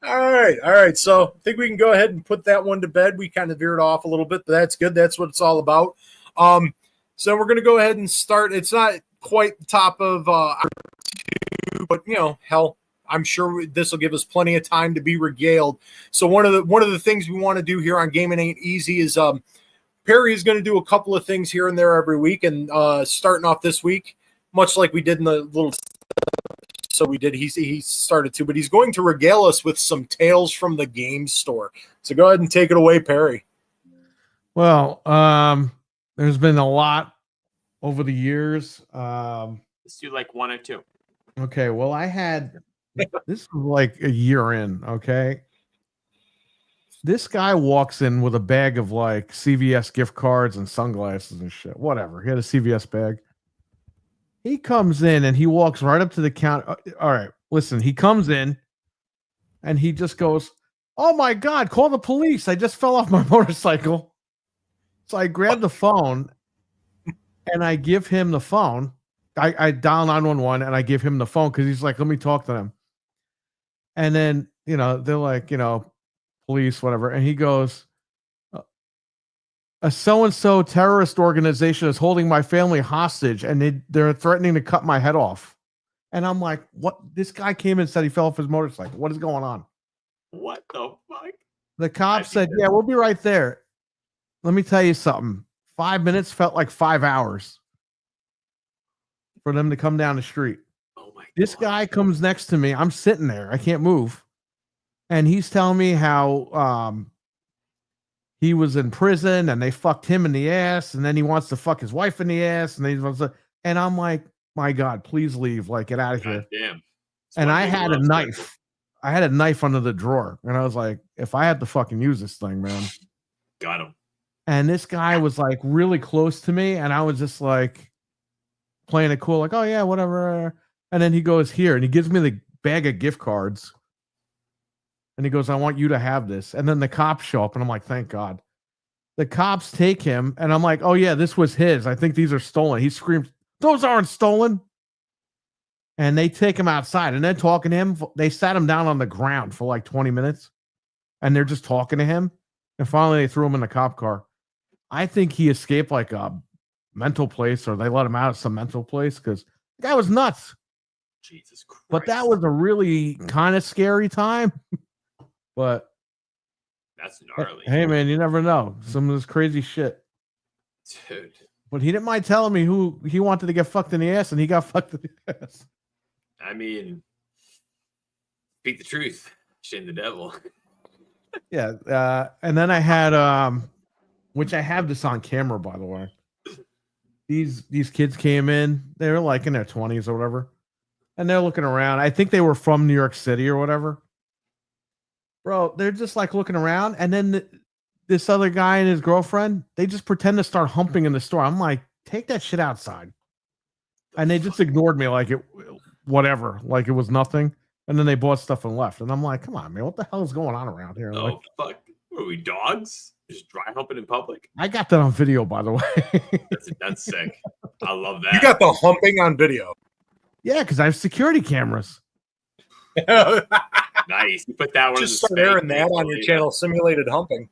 All right. So I think we can go ahead and put that one to bed. We kind of veered off a little bit, but that's good. That's what it's all about. So we're going to go ahead and start. It's not quite the top of our two, but hell, I'm sure this will give us plenty of time to be regaled. So one of the things we want to do here on Gamin Ain't Easy is Perry is going to do a couple of things here and there every week, and starting off this week, much like we did in the little. So we did. He started to, but he's going to regale us with some tales from the game store. So go ahead and take it away, Perry. Well, there's been a lot over the years. Let's do like one or two. Okay. Well, I had this was like a year in. Okay. This guy walks in with a bag of like CVS gift cards and sunglasses and shit. Whatever. He had a CVS bag. He comes in and he walks right up to the counter. All right, listen, he comes in and he just goes, "Oh my God, call the police. I just fell off my motorcycle." So I grab the phone and I give him the phone. I dial 911 and I give him the phone because he's like, "Let me talk to them." And then, they're like, police, whatever. And he goes, "A so-and-so terrorist organization is holding my family hostage and they're threatening to cut my head off." And I'm like, what? This guy came and said he fell off his motorcycle. What is going on? What the fuck? The cop said, "Yeah, we'll be right there." Let me tell you something. 5 minutes felt like 5 hours for them to come down the street. Oh my God. This guy comes next to me. I'm sitting there. I can't move. And he's telling me how he was in prison and they fucked him in the ass, and then he wants to fuck his wife in the ass, and and I'm like, my God, please leave, like get out of here. Damn. And I had a knife. I had a knife under the drawer, and I was like, if I had to fucking use this thing, man. Got him. And this guy was like really close to me, and I was just like playing it cool, like, oh yeah, whatever. And then he goes here, and he gives me the bag of gift cards. And he goes, "I want you to have this." And then the cops show up, and I'm like, thank God. The cops take him, and I'm like, oh, yeah, this was his. I think these are stolen. He screams, "Those aren't stolen." And they take him outside, and they're talking to him. They sat him down on the ground for like 20 minutes, and they're just talking to him. And finally, they threw him in the cop car. I think he escaped like a mental place, or they let him out of some mental place because the guy was nuts. Jesus Christ. But that was a really kind of scary time. But that's gnarly. Hey, man, you never know. Some of this crazy shit. Dude. But he didn't mind telling me who he wanted to get fucked in the ass, and he got fucked in the ass. I mean, speak the truth. Shame the devil. Yeah. And then I had, which I have this on camera, by the way. These kids came in. They were like in their 20s or whatever. And they're looking around. I think they were from New York City or whatever. Bro, they're just like looking around, and then this other guy and his girlfriend, they just pretend to start humping in the store. I'm like, take that shit outside. And they just ignored me like it, whatever, like it was nothing. And then they bought stuff and left. And I'm like, come on, man, what the hell is going on around here? Oh, like, fuck. Are we dogs? Just dry humping in public? I got that on video, by the way. That's sick. I love that. You got the humping on video. Yeah, because I have security cameras. Nice. You put that one. Just start airing that on your channel, simulated humping.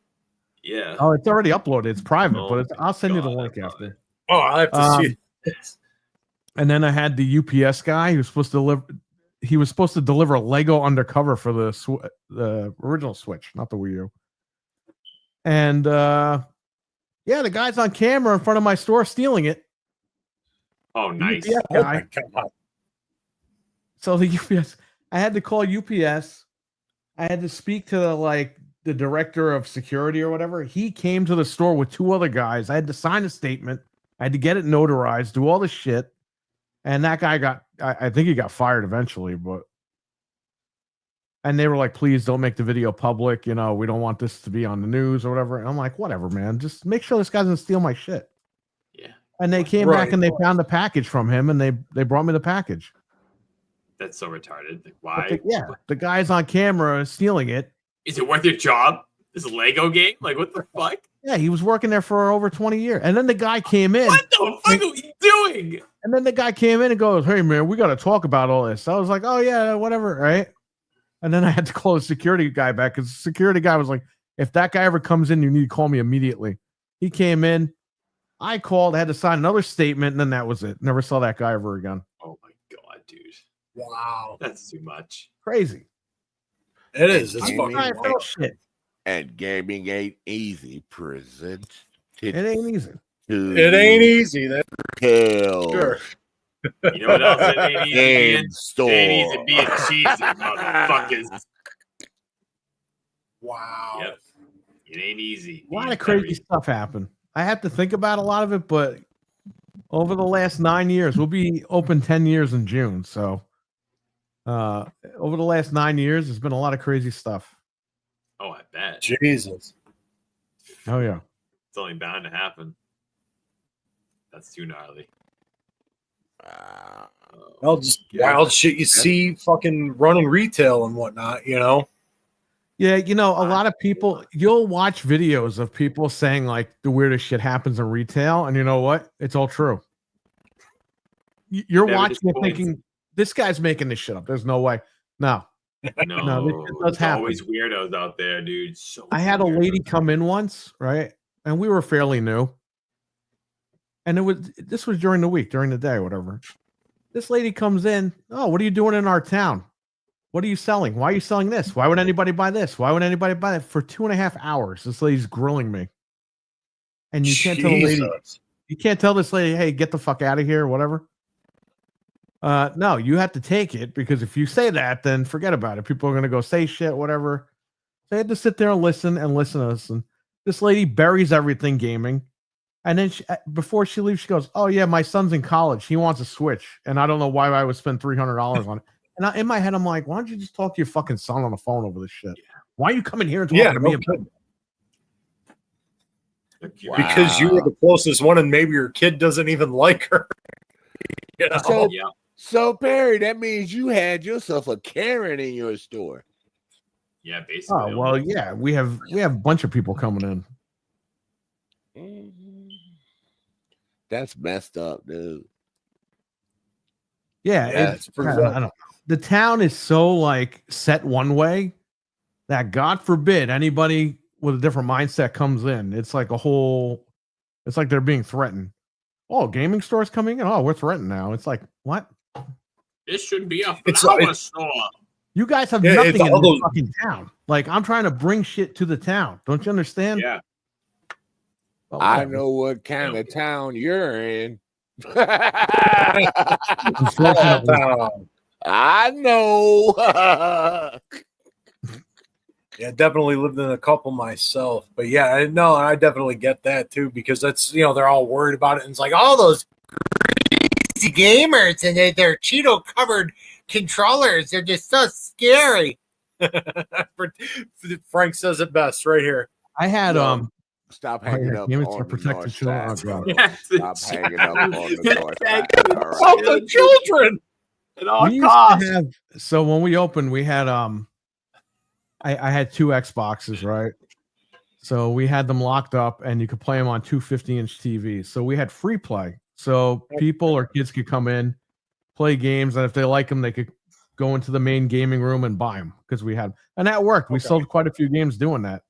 Yeah. Oh, it's already uploaded. It's private, but I'll send you the God, link after. Oh, I have to see it. And then I had the UPS guy who was supposed to deliver. He was supposed to deliver a Lego undercover for the original Switch, not the Wii U. And yeah, the guy's on camera in front of my store stealing it. Oh, nice. UPS Oh guy. my God. So the UPS, I had to call UPS. I had to speak to the director of security or whatever. He came to the store with two other guys. I had to sign a statement. I had to get it notarized, do all this shit. And that guy I think he got fired eventually, and they were like, please don't make the video public. We don't want this to be on the news or whatever. And I'm like, whatever, man. Just make sure this guy doesn't steal my shit. Yeah. And they came back and they found the package from him, and they brought me the package. That's so retarded. Like, why? The guy's on camera stealing it. Is it worth your job? This Lego game? Like, what the fuck? Yeah, he was working there for over 20 years. And then the guy came in. What the fuck are you doing? And then the guy came in and goes, hey, man, we got to talk about all this. I was like, oh, yeah, whatever, right? And then I had to call the security guy back because the security guy was like, if that guy ever comes in, you need to call me immediately. He came in. I called, had to sign another statement, and then that was it. Never saw that guy ever again. Oh, my God, dude. Wow. That's too much. Crazy. It is. It's Gaming fucking All right, wild. shit. And Gaming Ain't Easy presents It ain't easy. It ain't easy. That's Hell sure. You know what else it ain't easy Game being? Store. It ain't easy being cheesy, motherfuckers. Wow. Yep. It ain't easy. A lot being of crazy very- stuff happened. I have to think about a lot of it, but over the last 9 years, we'll be open 10 years in June. So over the last 9 years, there's been a lot of crazy stuff. Oh, I bet. Jesus. Oh yeah. It's only bound to happen. That's too gnarly. Well, just Yeah. wild shit you see fucking running retail and whatnot, you know? Yeah, you know, a lot of people, you'll watch videos of people saying like the weirdest shit happens in retail, and you know what? It's all true. You're Very watching it disappointing. thinking, this guy's making this shit up. There's no way. No. No, this shit does there's happen. always weirdos out there, dude. So I had a weirdos. lady come in once, right? And we were fairly new. And this was during the week, during the day, whatever. This lady comes in, oh, what are you doing in our town? What are you selling? Why are you selling this? Why would anybody buy this? Why would anybody buy that? For 2.5 hours, this lady's grilling me. And you can't tell the lady, Jesus. you can't tell this lady, hey, get the fuck out of here, or whatever. No, you have to take it, because if you say that, then forget about it. People are gonna go say shit, whatever. So I had to sit there and listen to us. And this lady buries everything gaming. And then before she leaves, she goes, oh yeah, my son's in college. He wants a Switch. And I don't know why I would spend $300 on it. And in my head, I'm like, why don't you just talk to your fucking son on the phone over this shit? Why are you coming here and talking Yeah, to me no about kidding. Wow. Because you were the closest one and maybe your kid doesn't even like her. You know? So, Yeah. so Perry, that means you had yourself a Karen in your store. Yeah, basically. Oh, well, yeah, we have a bunch of people coming in. That's messed up, dude. Yeah, it's pretty I rough. don't know. The town is so like set one way that God forbid anybody with a different mindset comes in. It's like it's like they're being threatened. Oh, gaming stores coming in. Oh, we're threatened now. It's like, what? This should be a It's- flower store. You guys have Yeah, it's nothing in all this those- fucking town. Like, I'm trying to bring shit to the town. Don't you understand? Yeah. But I whatever. know what kind of town you're in. Unfortunately, I know. Yeah, definitely lived in a couple myself. But yeah, I definitely get that too, because that's, they're all worried about it. And it's like all those crazy gamers and they're Cheeto covered controllers. They're just so scary. Frank says it best right here. I had No. Stop hanging up gamers on are the protected north children. side. Oh, bro. God. Yeah, Stop hanging up on the north side. All right. Oh, the children. At all We used costs. to have, so when we opened, we had I had 2 Xboxes, right? So we had them locked up, and you could play them on 2 50-inch TVs. So we had free play. So people or kids could come in, play games, and if they like them, they could go into the main gaming room and buy them, because we had, and that worked. We Okay. sold quite a few games doing that,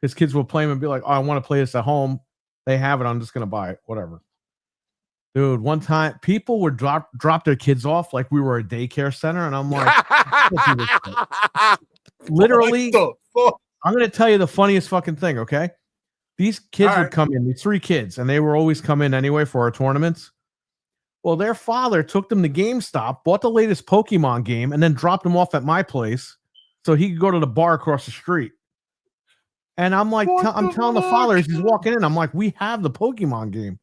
because kids will play them and be like, oh, I want to play this at home. They have it. I'm just going to buy it. Whatever. Dude, one time people would drop their kids off like we were a daycare center, and I'm like, literally, What the fuck? I'm going to tell you the funniest fucking thing, okay? These kids All would right. come in, these 3 kids, and they were always come in anyway for our tournaments. Well, their father took them to GameStop, bought the latest Pokemon game, and then dropped them off at my place so he could go to the bar across the street. And I'm like, I'm telling the father as he's walking in, I'm like, we have the Pokemon game.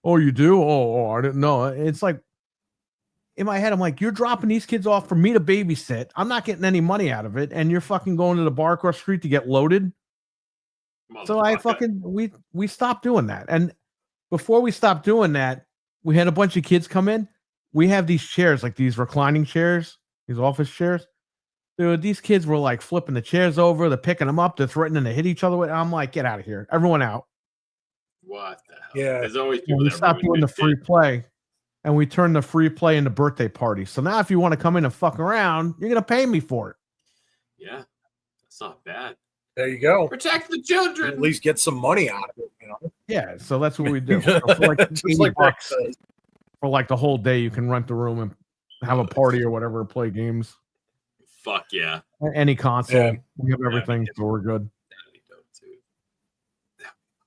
Oh, you do? Oh, I didn't know. It's like, in my head, I'm like, you're dropping these kids off for me to babysit. I'm not getting any money out of it, and you're fucking going to the bar across the street to get loaded. So I fucking we stopped doing that. And before we stopped doing that, we had a bunch of kids come in. We have these chairs, like these reclining chairs, these office chairs. Dude, these kids were like flipping the chairs over, they're picking them up, they're threatening to hit each other with. I'm like, get out of here. Everyone out. What the hell? Yeah. There's always And people we that stopped ruin doing the good free shit. play, and we turned the free play into birthday party. So now if you want to come in and fuck around, you're gonna pay me for it. Yeah. That's not bad. There you go. Protect the At children. least get some money out of it, Yeah, so that's what we do. So for like Just 80 like Rick bucks says. for like the whole day, you can rent the room and have a party or whatever, play games. Fuck yeah. Any console. Yeah. We have everything, so we're good. That'd be dope, too.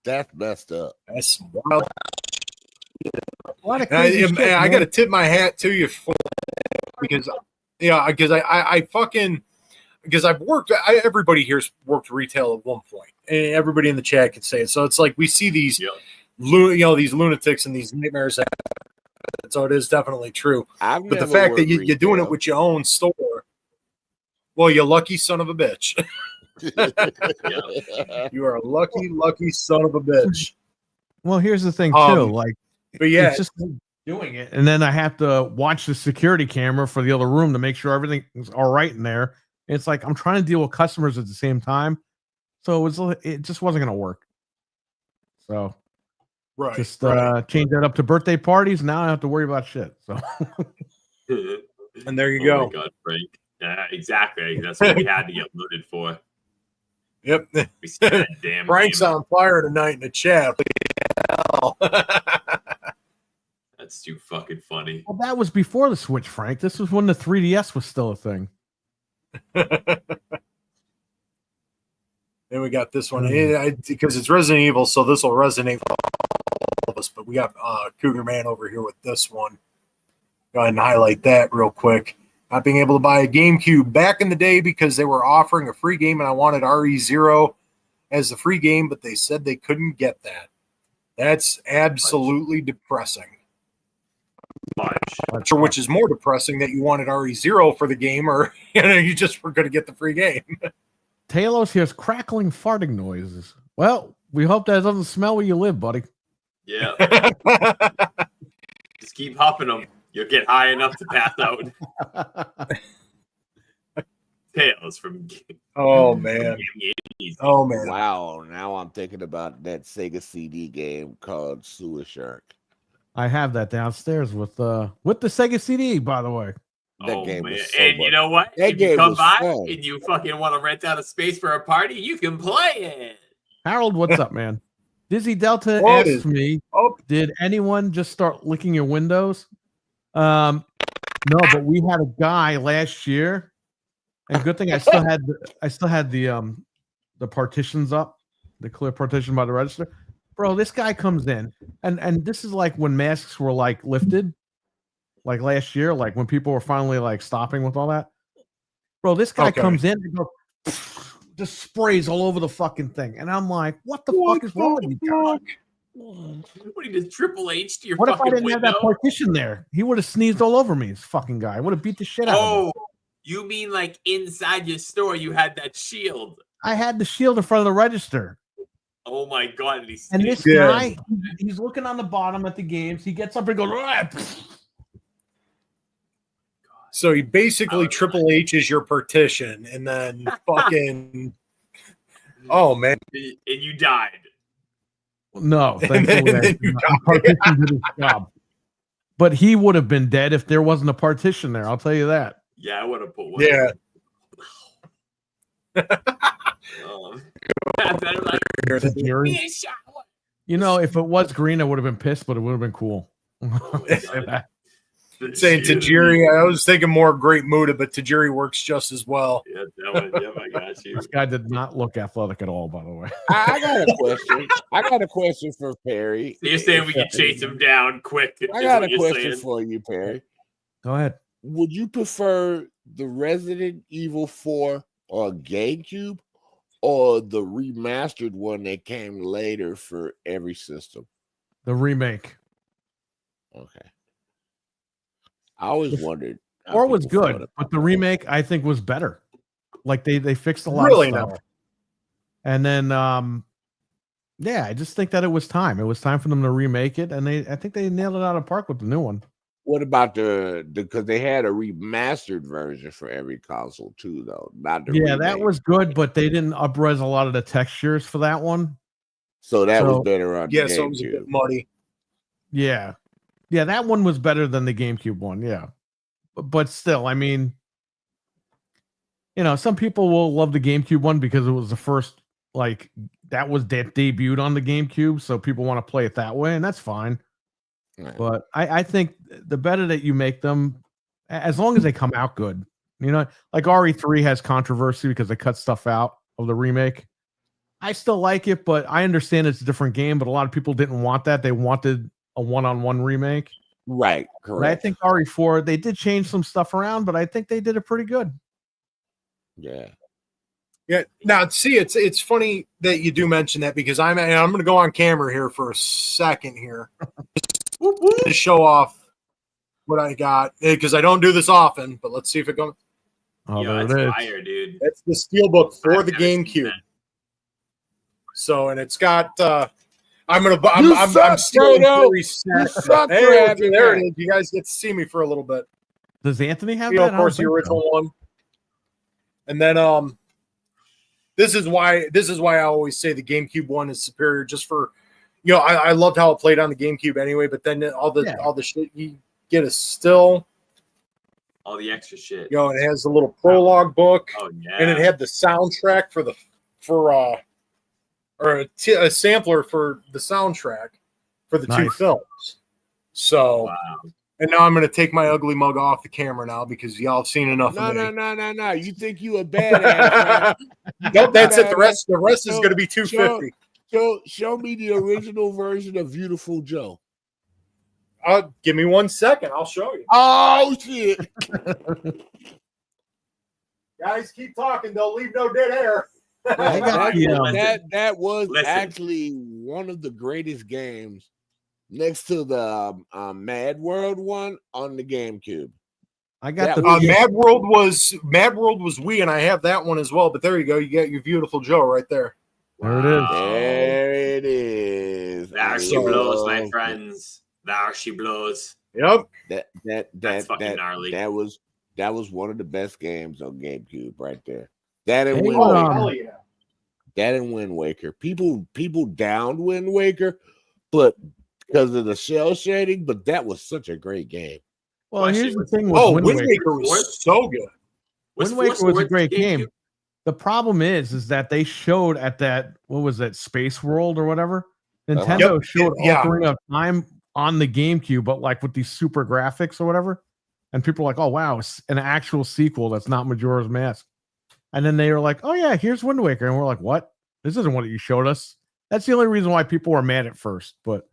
That's messed up. That's wild. A lot of crazy shit, I man. got to tip my hat to you for, because I fucking, because I've worked. Everybody here's worked retail at one point, and everybody in the chat could say it. So it's like we see these, these lunatics and these nightmares. So it is definitely true. I've But the never fact that worked you're doing it retail. with your own store, well, you lucky son of a bitch. You are a lucky son of a bitch. Well, here's the thing too. Like, But yeah, it's just doing it, and then I have to watch the security camera for the other room to make sure everything's all right in there. It's like I'm trying to deal with customers at the same time, so it just wasn't going to work. So, right. just change that up to birthday parties. Now I don't have to worry about shit. So, and there you Oh go. my God, Frank. Yeah, exactly. That's what we had to get loaded for. Yep. We see that damn Frank's game. on fire tonight in the chat. That's too fucking funny. well, that was before the Switch, Frank. This was when the 3DS was still a thing. Then we got this one because it's Resident Evil, so this will resonate with all of us. But we got Cougar Man over here with this one. Go ahead and highlight that real quick. Not being able to buy a GameCube back in the day because they were offering a free game and I wanted RE0 as the free game, but they said they couldn't get that. That's absolutely depressing. Much. Not sure which is more depressing, that you wanted RE0 for the game or you just were going to get the free game. Talos hears crackling farting noises. Well, we hope that doesn't smell where you live, buddy. Yeah. Just keep huffing them. You'll get high enough to pass out. Tales from Oh man. Oh man. Wow, now I'm thinking about that Sega CD game called Sewer Shark. I have that downstairs with the Sega CD, by the way. That game man. was so And you much. know what? That If you game come was by fun. and you fucking want to rent out a space for a party, you can play it. Harold, what's up, man? Dizzy Delta What asked me, did anyone just start licking your windows? No, but we had a guy last year, and good thing I still had the partitions up, the clear partition by the register. Bro, this guy comes in, and this is like when masks were like lifted, like last year, like when people were finally like stopping with all that. Bro, this guy comes in and goes, just sprays all over the fucking thing, and I'm like, what the fuck is wrong with you guys? What, he just Triple H to your What if I fucking didn't have window? that partition there? He would have sneezed all over me. This fucking guy. I would have beat the shit out of him. Oh, you mean like inside your store you had that shield? I had the shield in front of the register. Oh my God! And this guy, he's looking on the bottom at the games. He gets up and goes, "Ah!" So he basically Triple H is your partition, and then fucking oh man. And you died. No, And thankfully, then you the partition did his job. But he would have been dead if there wasn't a partition there. I'll tell you that. Yeah, I would have put one. Yeah. You know, if it was green, I would have been pissed, but it would have been cool. Saying Tajiri, I was thinking more Great Muda, but Tajiri works just as well. Yeah, that one, I got you. This guy did not look athletic at all, by the way. I got a question. I got a question for Perry. So you're saying we can chase him down quick? I got a question for you, Perry. Go ahead. Would you prefer the Resident Evil 4 on GameCube or the remastered one that came later for every system? The remake. Okay. I always wondered. Or was good, but the remake I think was better. Like they fixed a lot Really of stuff. no. And then yeah, I just think that it was time. It was time for them to remake it, and I think they nailed it out of the park with the new one. What about because they had a remastered version for every console too, though? Not the Yeah, remake. that was good, but they didn't upres a lot of the textures for that one. So that was better on Yeah, the so it was a GameCube. bit muddy. Yeah. Yeah, that one was better than the GameCube one, yeah. But still, I mean, you know, some people will love the GameCube one because it was the first, like, that was debuted on the GameCube, so people want to play it that way, and that's fine. Right. But I think the better that you make them, as long as they come out good. Like RE3 has controversy because they cut stuff out of the remake. I still like it, but I understand it's a different game, but a lot of people didn't want that. They wanted a one-on-one remake. Right, But I correct. think RE4, they did change some stuff around, but I think they did it pretty good. Yeah. Yeah. Now, see, it's funny that you do mention that because I'm going to go on camera here for a second here to show off what I got because I don't do this often. But let's see if it goes. Oh, Yo, there that's it is. fire, dude. That's the steelbook for I've the never seen GameCube. that. So, and it's got. I'm suck, still Frodo. very You sad. suck for Hey, having there that. it is. You guys get to see me for a little bit. Does Anthony have You know, that? of course, the original one. And then this is why I always say the GameCube one is superior. Just for, I loved how it played on the GameCube anyway. But then all the shit you get is still, All the extra shit. and it has a little prologue book, Oh yeah. and it had the soundtrack or a sampler for the soundtrack for the two Nice. films. So, Wow. and now I'm going to take my ugly mug off the camera now because y'all have seen enough of me. No. You think you a badass, man. Nope, that's it. The rest is going to be $250. Show me the original version of Beautiful Joe. Give me 1 second. I'll show you. Oh, shit. Guys, keep talking. They'll leave no dead air. I got the, That was Listen. actually one of the greatest games next to the Mad World one on the GameCube. I got That the Mad World was Wii, and I have that one as well. But there you go. You got your Beautiful Joe right there. There it is. There it is. There she blows, my friends. There she blows. Yep. That's fucking gnarly. That was one of the best games on GameCube right there. That and Hey, Wind Oh, Waker. hell yeah. That and Wind Waker. People downed Wind Waker, but because of the shell shading, but that was such a great game. Well, Question here's the was- thing with Oh, Wind Wind Waker. Waker was so good. Was Wind Waker was a great GameCube? game. The problem is that they showed at that, what was that, Space World or whatever? Nintendo Yep. showed Yeah. Ocarina of Time on the GameCube, but like with these super graphics or whatever. And people were like, oh, wow, it's an actual sequel that's not Majora's Mask. And then they were like, oh, yeah, here's Wind Waker. And we're like, what? This isn't what you showed us. That's the only reason why people were mad at first. But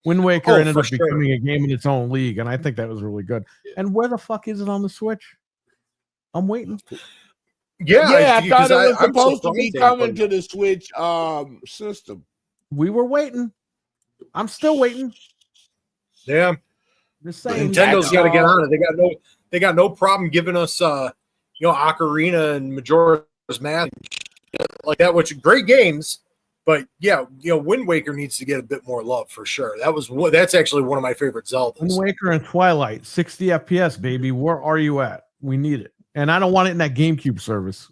Wind Waker ended for up sure. becoming a game in its own league. And I think that was really good. Yeah. And where the fuck is it on the Switch? I'm waiting. Yeah, I thought it was I'm supposed to be surprised they coming put to the Switch system. We were waiting. I'm still waiting. it. Yeah. Just saying. Nintendo's got to get on it. They got no problem giving us Ocarina and Majora's Mask like that, which are great games. But yeah, Wind Waker needs to get a bit more love for sure. That's actually one of my favorite Zeldas. Wind Waker and Twilight, 60 FPS, baby. Where are you at? We need it. And I don't want it in that GameCube service,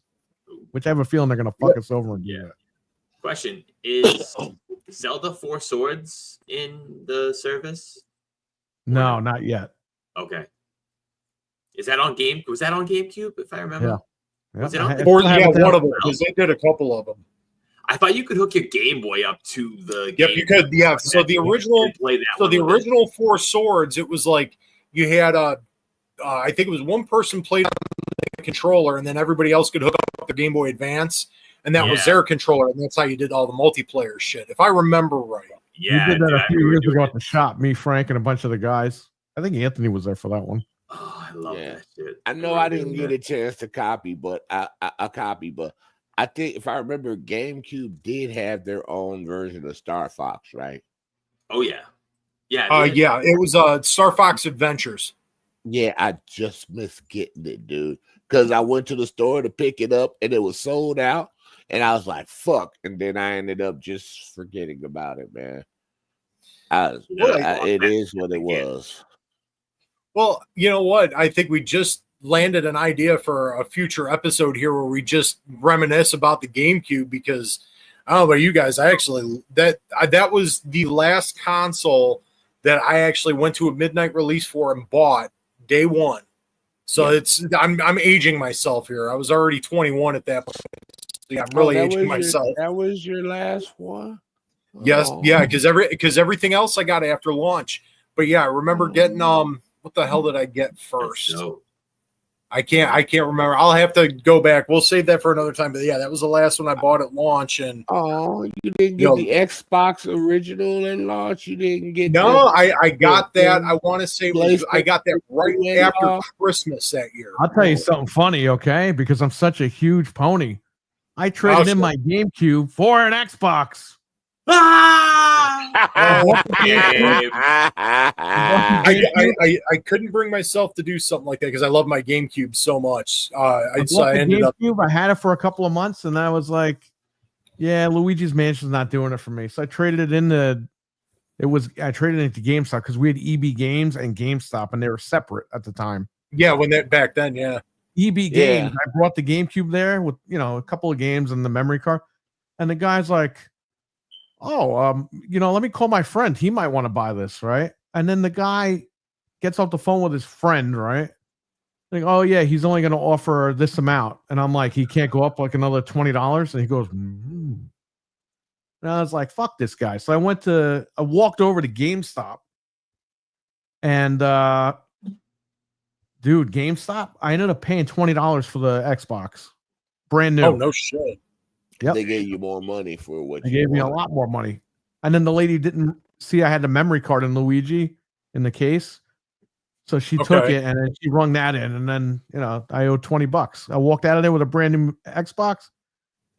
which I have a feeling they're going to fuck us over and do Yeah. that. Question: Is Zelda 4 Swords in the service? No, not yet. Okay. Is that on Game? Was that on GameCube? If I remember. Yeah. Was it on? Or I yeah, have it one down. of them because they did a couple of them. I thought you could hook your Game Boy up to the. Yep, Game you could. Yeah. So the original, original Four Swords, it was like you had I think it was one person played on the controller, and then everybody else could hook up their Game Boy Advance, and that was Yeah. their controller, and that's how you did all the multiplayer shit, if I remember right. Yeah, we did that dude, a I few remember years doing ago it. at the shop. Me, Frank, and a bunch of the guys. I think Anthony was there for that one. Oh, I love Yeah. that shit. I know I didn't get a chance to copy, but I think if I remember, GameCube did have their own version of Star Fox, right? Oh yeah, yeah. Yeah, it was Star Fox Adventures. Yeah, I just missed getting it, dude. Because I went to the store to pick it up and it was sold out. And I was like, fuck. And then I ended up just forgetting about it, man. It is what it was. Well, you know what? I think we just landed an idea for a future episode here where we just reminisce about the GameCube because I don't know about you guys. I actually that was the last console that I actually went to a midnight release for and bought day one. So I'm aging myself here. I was already 21 at that point. So yeah, I'm really aging myself. That was your last one? Yes, Oh. yeah, because everything else I got after launch. But yeah, I remember getting what the hell did I get first? I can't remember. I'll have to go back. We'll save that for another time. But yeah, that was the last one I bought at launch. And Oh, you didn't get the Xbox original at launch. You didn't get no, I got that. I want to say I got that right after Christmas that year. I'll tell you something funny, okay? Because I'm such a huge pony. I traded in my GameCube for an Xbox. I couldn't bring myself to do something like that because I love my GameCube so much. I ended up. I had it for a couple of months, and I was like, "Yeah, Luigi's Mansion's not doing it for me." So I traded it into. I traded it into GameStop because we had EB Games and GameStop, and they were separate at the time. Yeah, back then, yeah. EB Games. I brought the GameCube there with a couple of games and the memory card, and the guy's like, "Oh, let me call my friend. He might want to buy this, right?" And then the guy gets off the phone with his friend, right? Like, "Oh yeah, he's only going to offer this amount," and I'm like, "He can't go up like another $20?" And he goes, "Mm-hmm." And I was like, "Fuck this guy!" So I walked over to GameStop, and dude, GameStop, I ended up paying $20 for the Xbox, brand new. Oh no shit! Yep. They gave you more money for what they gave me a lot more money. And then the lady didn't see I had the memory card in Luigi in the case. So she took it and then she rung that in. And then, I owed $20. I walked out of there with a brand new Xbox.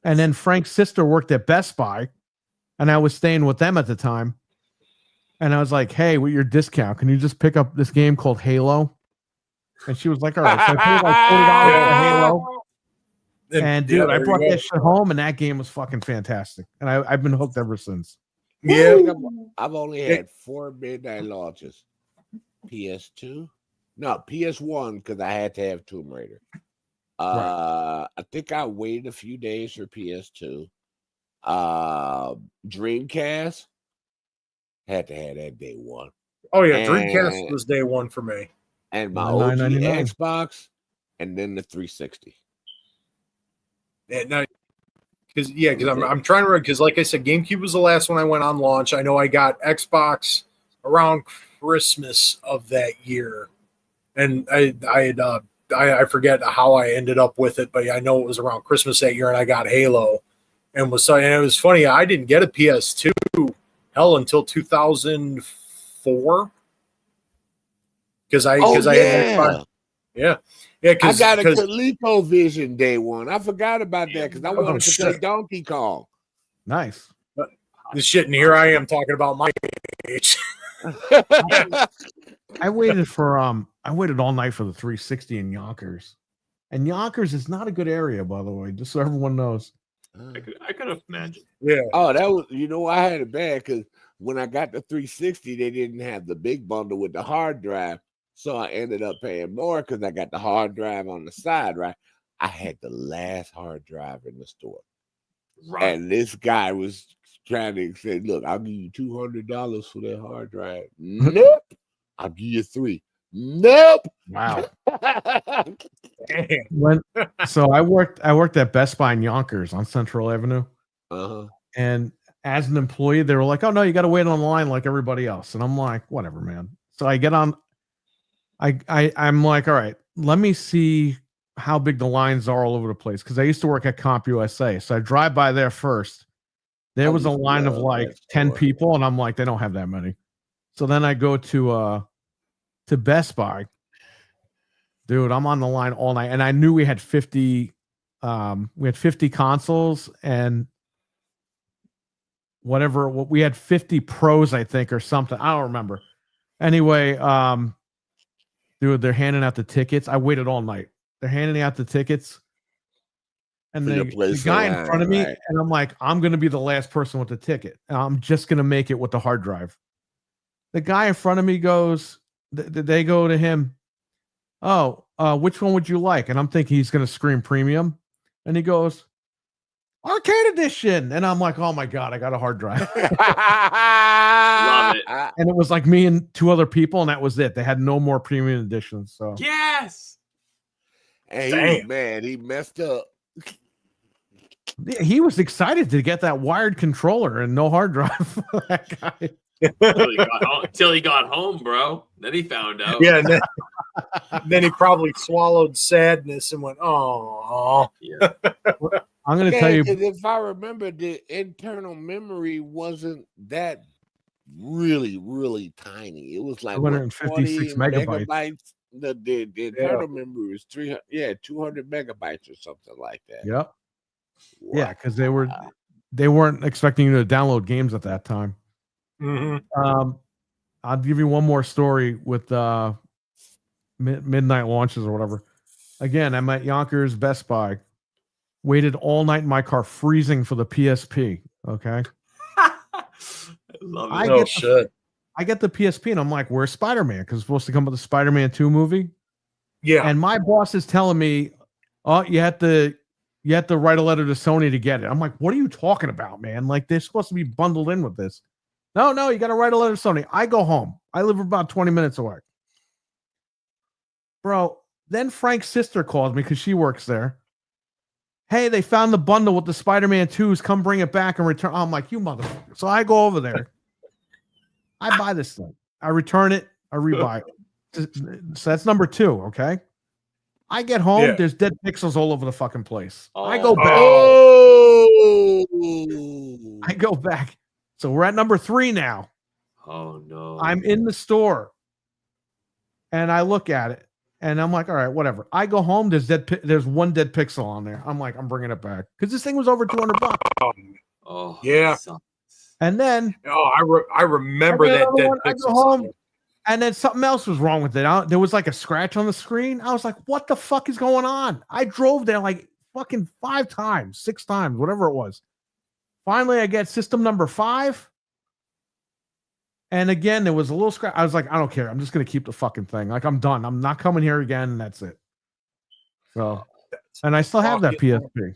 And then Frank's sister worked at Best Buy. And I was staying with them at the time. And I was like, "Hey, with your discount, can you just pick up this game called Halo?" And she was like, "All right." So I paid like $40 for Halo. And dude, I brought that shit home, and that game was fucking fantastic. And I've been hooked ever since. Yeah, I've only had 4 midnight launches. PS2, no PS1 because I had to have Tomb Raider. Right. I think I waited a few days for PS2. Dreamcast had to have that day one. Oh yeah, Dreamcast was day one for me. And my OG Xbox, and then the 360. And because I'm trying to, because like I said, GameCube was the last one I went on launch. I know I got Xbox around Christmas of that year, and I forget how I ended up with it, but I know it was around Christmas that year, and I got Halo, and it was funny. I didn't get a PS2 until 2004 because I had Xbox. Yeah. Yeah, I got a ColecoVision day one. I forgot about that because I wanted to play Donkey Kong. Nice. This shit, and here I am talking about my age. I waited all night for the 360 in Yonkers. And Yonkers is not a good area, by the way, just so everyone knows. I could imagine. Yeah. Oh, that was, I had it bad because when I got the 360, they didn't have the big bundle with the hard drive. So I ended up paying more because I got the hard drive on the side, right? I had the last hard drive in the store. Right. And this guy was trying to say, "Look, I'll give you $200 for that hard drive." Nope. I'll give you $300. Nope. Wow. So I worked at Best Buy in Yonkers on Central Avenue. Uh-huh. And as an employee, they were like, "Oh no, you got to wait on the line like everybody else." And I'm like, "Whatever, man." So I get on. I'm like, "All right, let me see how big the lines are all over the place." Because I used to work at CompUSA. So I drive by there first. There was a line of like 10 people, and I'm like, they don't have that many. So then I go to Best Buy. Dude, I'm on the line all night. And I knew we had 50 consoles and whatever. We had 50 pros, I think, or something. I don't remember. Anyway, dude, they're handing out the tickets. I waited all night. They're handing out the tickets. And the guy in front of me, and I'm like, I'm going to be the last person with the ticket. And I'm just going to make it with the hard drive. The guy in front of me goes, they go to him, "Oh, which one would you like?" And I'm thinking he's going to scream premium. And he goes, "Arcade edition." And I'm like, "Oh my God, I got a hard drive." Love it. And it was like me and 2 other people, and that was it. They had no more premium editions. So yes. And he was mad. He messed up. He was excited to get that wired controller and no hard drive. That guy. Till he got home, bro. Then he found out. Yeah, and then he probably swallowed sadness and went, "Oh." Yeah. I'm going to Yeah, tell you. 'cause if I remember, the internal memory wasn't that really tiny. It was like 256 20 megabytes. The internal memory was 200 megabytes or something like that. Yep. Yeah, because they weren't expecting you to download games at that time. Mm-hmm. I'll give you one more story with midnight launches or whatever. Again, I'm at Yonkers Best Buy. Waited all night in my car, freezing for the PSP. Okay. Love Oh shit. I get the PSP and I'm like, where's Spider-Man? Because it's supposed to come with the Spider-Man 2 movie. Yeah. And my boss is telling me, oh, you have to write a letter to Sony to get it. I'm like, what are you talking about, man? Like, they're supposed to be bundled in with this. No, you got to write a letter to Sony. I go home. I live about 20 minutes away. Bro, then Frank's sister calls me because she works there. Hey, they found the bundle with the Spider-Man 2s. Come bring it back and return. I'm like, you motherfucker. So I go over there. I buy this thing. I return it. I rebuy it. So that's number 2, okay? I get home. Yeah. There's dead pixels all over the fucking place. Oh. I go back. Oh, I go back. So we're at number 3 now. Oh no. I'm in the store. And I look at it. And I'm like, all right, whatever. I go home. There's one dead pixel on there. I'm like, I'm bringing it back because this thing was over $200. Oh yeah. And then I remember that dead I pixel. go home, and then something else was wrong with it. There was like a scratch on the screen. I was like, what the fuck is going on? I drove there like fucking 5 times, 6 times, whatever it was. Finally, I get system number 5. And again, there was a little scratch. I was like, I don't care. I'm just going to keep the fucking thing. Like, I'm done. I'm not coming here again. And that's it. So, and I still have that PSP.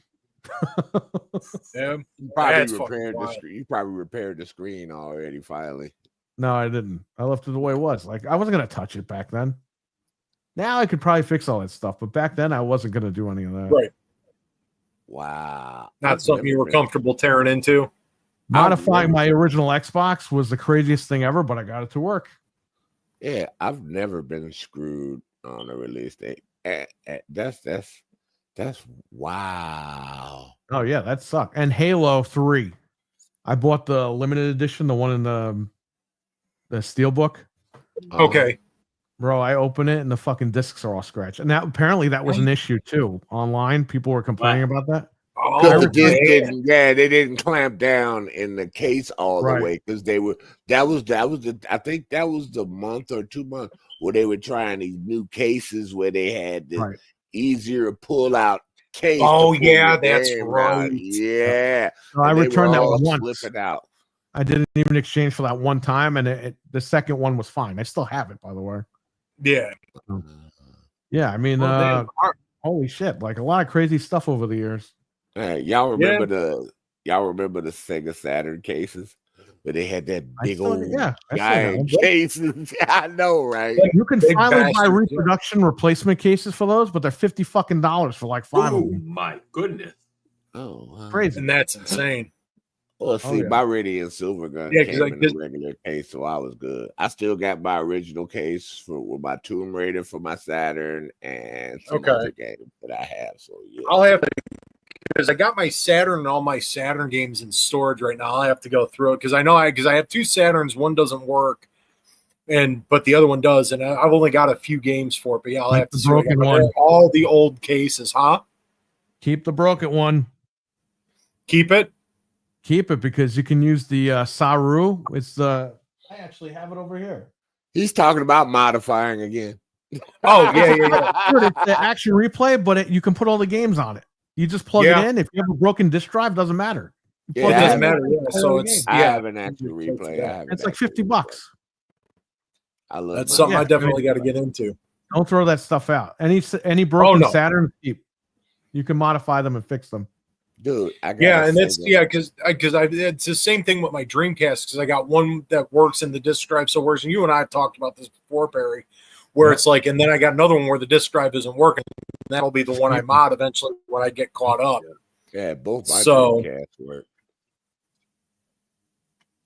Yeah. you probably repaired the screen. You probably repaired the screen already. Finally. No, I didn't. I left it the way it was. Like, I wasn't going to touch it back then. Now I could probably fix all that stuff. But back then, I wasn't going to do any of that. Right. Wow. Not something you were comfortable tearing into. Modifying my original Xbox was the craziest thing ever, but I got it to work. Yeah, I've never been screwed on a release date. That's wow. Oh yeah, that sucked. And Halo 3, I bought the limited edition, the one in the steelbook. Okay, bro, I open it and the fucking discs are all scratched. And that apparently that was an issue too. Online, people were complaining about that. Because the disc they didn't clamp down in the case all the way because they were that was I think that was the month or 2 months where they were trying these new cases where they had the easier pull out case. Oh yeah, that's right. Yeah, so I returned that once. Flipping out. I didn't even exchange for that one time, and the second one was fine. I still have it, by the way. Yeah, yeah. I mean, holy shit! Like a lot of crazy stuff over the years. Y'all remember the Sega Saturn cases where they had that big old giant cases? I know, right? You can finally buy reproduction replacement cases for those, but they're $50 fucking for like 5 of them. My goodness! Oh, crazy! And that's insane. Well, see, my Radiant Silver Gun came in a regular case, so I was good. I still got my original case with my Tomb Raider for my Saturn and some other games that I have. So yeah, I'll have to. Because I got my Saturn and all my Saturn games in storage right now. I'll have to go through it because I have 2 Saturns. One doesn't work, but the other one does, and I've only got a few games for it. But yeah, I'll have to see all the old cases, huh? Keep the broken one. Keep it because you can use the Saru. It's I actually have it over here. He's talking about modifying again. Oh yeah. Dude, it's the action replay, but you can put all the games on it. You just plug it in. If you have a broken disk drive, doesn't matter. It doesn't matter. Yeah. So I have an action replay. It's like $50. I love that's something I definitely got to get into. Don't throw that stuff out. Any broken Saturn, keep. You can modify them and fix them. Dude, and it's because it's the same thing with my Dreamcast because I got one that works in the disk drive so works. And you and I have talked about this before, Perry, where it's like, and then I got another one where the disk drive isn't working. That'll be the one I mod eventually when I get caught up. Yeah, both my Dreamcasts work.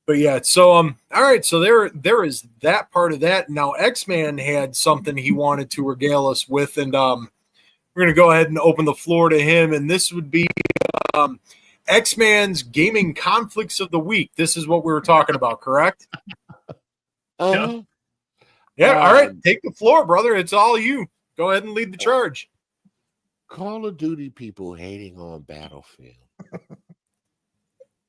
But yeah, so all right, so there is that part of that. Now X-Man had something he wanted to regale us with, and we're gonna go ahead and open the floor to him, and this would be X-Man's gaming conflicts of the week. This is what we were talking about, correct? Uh-huh. Yeah, all right, take the floor, brother. It's all you. Go ahead and lead the charge. Call of Duty people hating on Battlefield.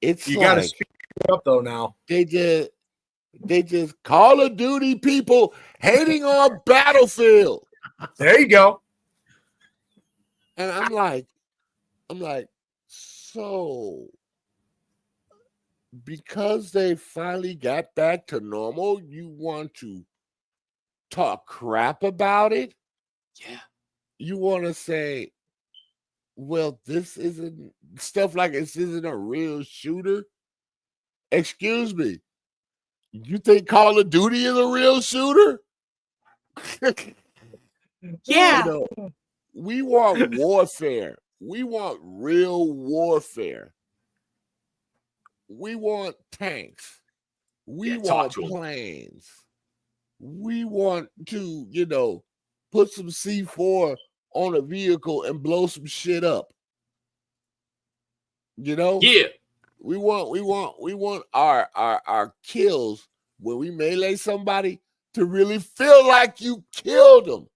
It's You like, gotta speak up though now. they just Call of Duty people hating on Battlefield. There you go. And I'm like, so because they finally got back to normal, you want to talk crap about it? Yeah. You want to say, well, this isn't stuff like this isn't a real shooter? Excuse me. You think Call of Duty is a real shooter? Yeah. You know, we want warfare. We want real warfare. We want tanks. We want planes. We want to, put some C4 on a vehicle and blow some shit up. Yeah. We want our kills when we melee somebody to really feel like you killed them.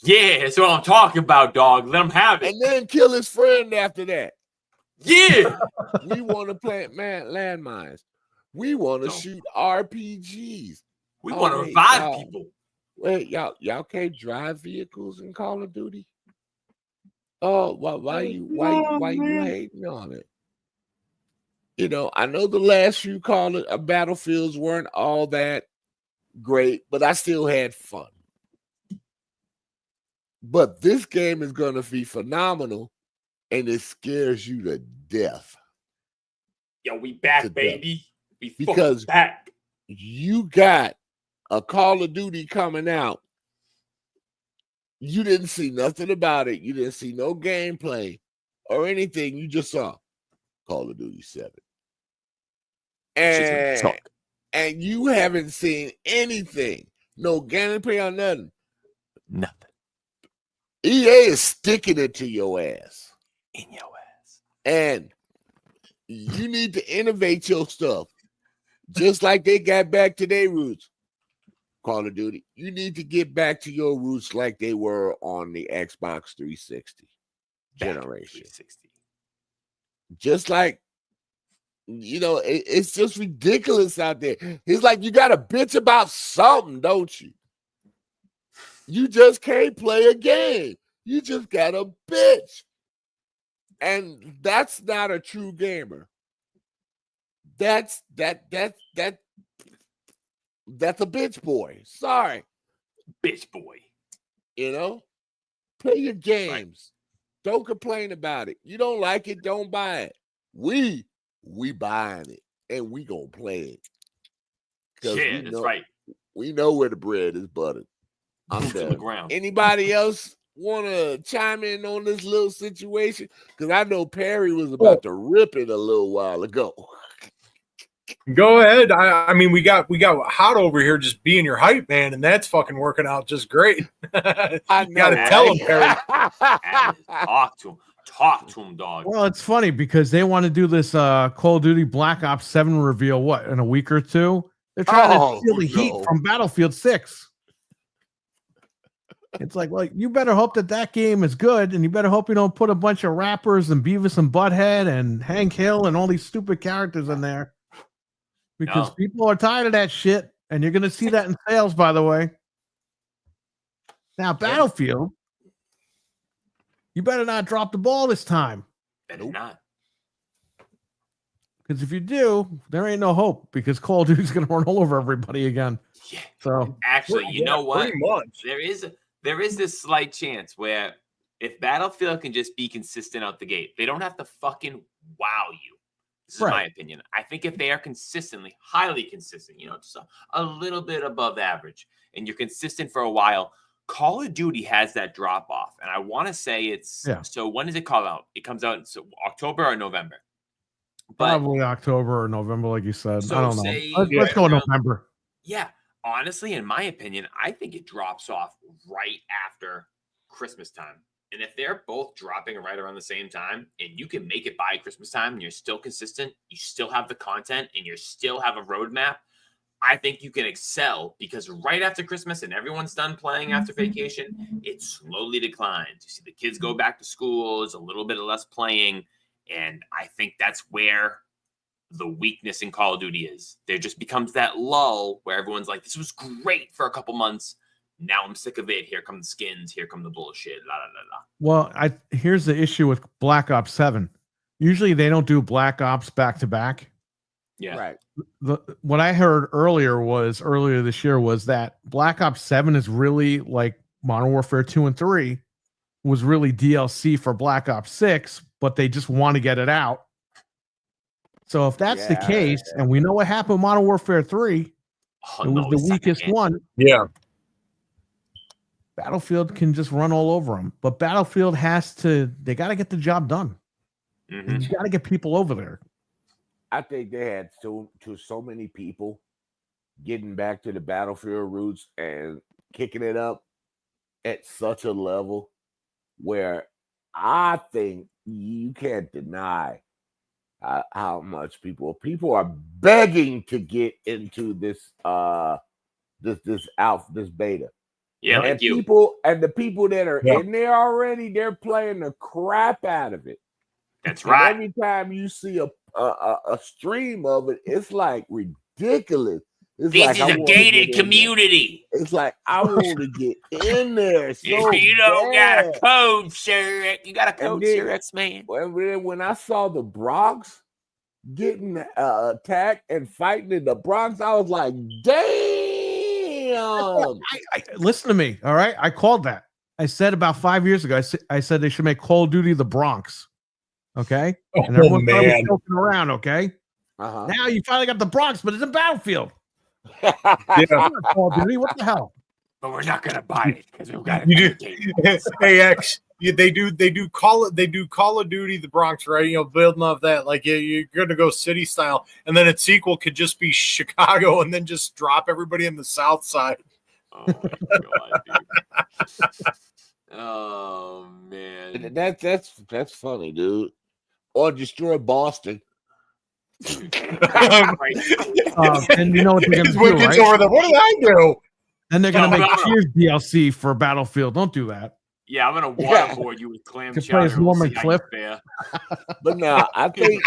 Yeah, that's what I'm talking about, dog. Let him have it. And then kill his friend after that. Yeah. We want to plant landmines. We want to shoot RPGs. We want to revive people. Wait, y'all can't drive vehicles in Call of Duty? Oh, why you hating on it? I know the last few Battlefields weren't all that great, but I still had fun. But this game is going to be phenomenal, and it scares you to death. Yo, we back, baby. Because back. You got a Call of Duty coming out. You didn't see nothing about it. You didn't see no gameplay or anything. You just saw Call of Duty 7. And you haven't seen anything. No gameplay or nothing. Nothing. EA is sticking it to your ass. In your ass. And you need to innovate your stuff. Just like they got back to their roots. Call of Duty. You need to get back to your roots like they were on the Xbox 360 generation. 360. Just like, it's just ridiculous out there. It's like you got to bitch about something, don't you? You just can't play a game. You just got to bitch. And that's not a true gamer. That's a bitch boy. Sorry. Bitch boy. Play your games. Right. Don't complain about it. You don't like it, don't buy it. We buying it and we gonna play it. Yeah, that's right. We know where the bread is buttered. I'm done. The ground. Anybody else want to chime in on this little situation? Because I know Perry was about to rip it a little while ago. Go ahead. I mean, we got Hot over here just being your hype man, and that's fucking working out just great. I got to tell him, Perry. Talk to him, dog. Well, it's funny because they want to do this Call of Duty Black Ops 7 reveal, in a week or two? They're trying to steal the heat from Battlefield 6. It's like, well, you better hope that game is good, and you better hope you don't put a bunch of rappers and Beavis and Butthead and Hank Hill and all these stupid characters in there. Because people are tired of that shit, and you're going to see that in sales, by the way. Now, Battlefield, you better not drop the ball this time. Better not. Because if you do, there ain't no hope, because Call of Duty's going to run all over everybody again. Yeah. So actually, you know what? Pretty much. There is this slight chance where if Battlefield can just be consistent out the gate, they don't have to fucking wow you. This is my opinion. I think if they are consistently, highly consistent, just a little bit above average, and you're consistent for a while, Call of Duty has that drop off. And I want to say so when does it come out? It comes out in October or November. But Probably October or November, like you said. So I don't know. say Let's go around- November. yeah, honestly, in my opinion, I think it drops off right after Christmas time. And if they're both dropping right around the same time, and you can make it by Christmas time, and you're still consistent, you still have the content, and you still have a roadmap, I think you can excel, because right after Christmas and everyone's done playing after vacation, it slowly declines. You see the kids go back to school, there's a little bit of less playing, and I think that's where the weakness in Call of Duty is. There just becomes that lull where everyone's like, this was great for a couple months. Now I'm sick of it. Here come the skins. Here come the bullshit. La, la, la, la. Well, here's the issue with Black Ops 7. Usually they don't do Black Ops back to back. Yeah. Right. What I heard earlier this year was that Black Ops 7 is really like Modern Warfare 2 and 3 was really DLC for Black Ops 6, but they just want to get it out. So if that's the case, and we know what happened with Modern Warfare 3, it was the weakest one. Yeah. Battlefield can just run all over them, but Battlefield they got to get the job done. Mhm. You got to get people over there. I think they had so many people getting back to the Battlefield roots and kicking it up at such a level where I think you can't deny how much people are begging to get into this this beta. Yeah, And like you. the people that are in there already, they're playing the crap out of it. That's And right. every time you see a stream of it, it's like ridiculous. It's This like is I a wanna gated get in there. community. It's like I want to get in there so If you don't bad. got a code, sir, you got a code, then- sir, X-Man. When I saw the Bronx getting attacked and fighting in the Bronx, I was like, damn. Listen to me, all right? I called that. I said about 5 years ago, I said they should make Call of Duty the Bronx. Okay? And everyone thought I was joking around, okay? Uh-huh. Now you finally got the Bronx, but it's a Battlefield. Yeah. Call of Duty, what the hell? But we're not gonna buy it because we've got You it. do. Hey X, they do Call of Duty the Bronx, right? You know, building off that, like you're gonna go city style, and then its sequel could just be Chicago, and then just drop everybody in the South Side. Oh my god, dude. Oh man. That's funny, dude. Or destroy Boston. And you know what they're gonna His do, wicked's right? over there. What did I do? And they're gonna No, make no. Cheers DLC for Battlefield. Don't do that. Yeah, I'm gonna waterboard you with clam Could play as chowder. We'll Norman see how you Cliff. fare. But no, I think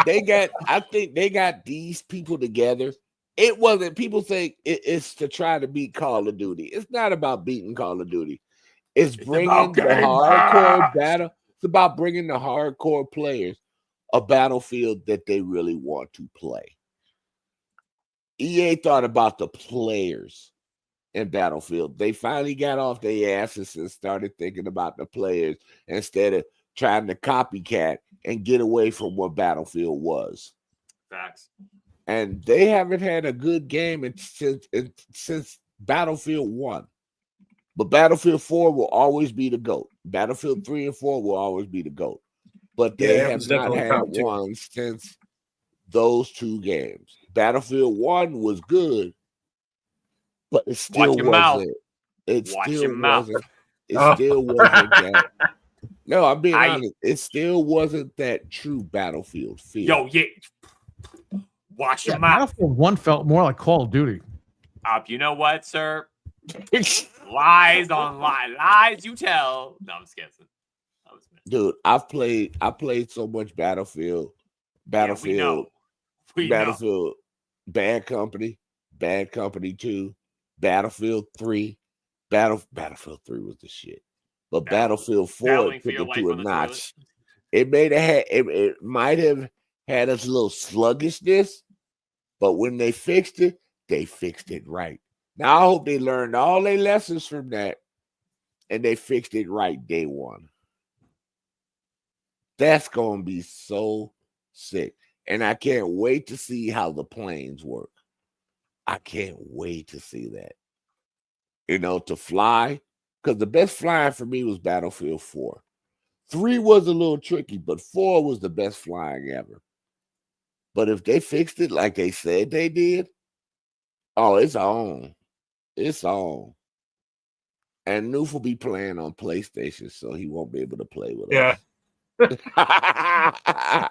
they got these people together. It wasn't, people think it's to try to beat Call of Duty. It's not about beating Call of Duty. It's bringing about the Game hardcore Pass. battle. It's about bringing the hardcore players a Battlefield that they really want to play. EA thought about the players in Battlefield. They finally got off their asses and started thinking about the players instead of trying to copycat and get away from what Battlefield was. Facts. And they haven't had a good game since Battlefield 1. But Battlefield 4 will always be the GOAT. Battlefield 3 and 4 will always be the GOAT. But they Yeah, it have was not definitely had competition. one since those two games. Battlefield 1 was good, but it still Watch your mouth. wasn't. It Watch still your mouth. wasn't. It Oh. still wasn't that. No, I'm being I- honest. It still wasn't that true Battlefield feel. Yo, yeah. Watch Yeah, your mouth. Battlefield 1 felt more like Call of Duty. You know what, sir? Lies on lies you tell. No, I'm just kidding. Dude, I played so much Battlefield. Battlefield. We know. Battlefield, Bad Company 2, Battlefield 3. Battlefield 3 was the shit. But Battlefield 4 Battling for took your it life to a on the notch. It might have had us a little sluggishness, but when they fixed it right. Now I hope they learned all their lessons from that and they fixed it right day one. That's gonna be so sick. And I can't wait to see how the planes work. I can't wait to see that. You know, to fly, because the best flying for me was Battlefield 4. 3 was a little tricky, but 4 was the best flying ever. But if they fixed it like they said they did, oh, it's on. It's on. And Noof will be playing on PlayStation, so he won't be able to play with Yeah. us.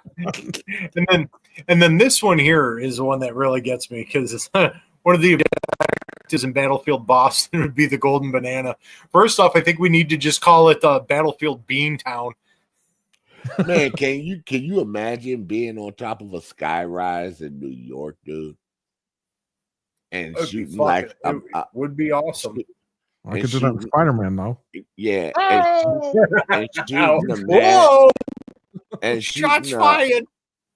and then this one here is the one that really gets me because it's one of the objectives in Battlefield Boston would be the Golden Banana. First off, I think we need to just call it Battlefield Beantown. Man, can you imagine being on top of a skyrise in New York, dude? And shooting like it would be awesome. I could do that with Spider-Man, though. Yeah, and shooting a Whoa! and Shots fired.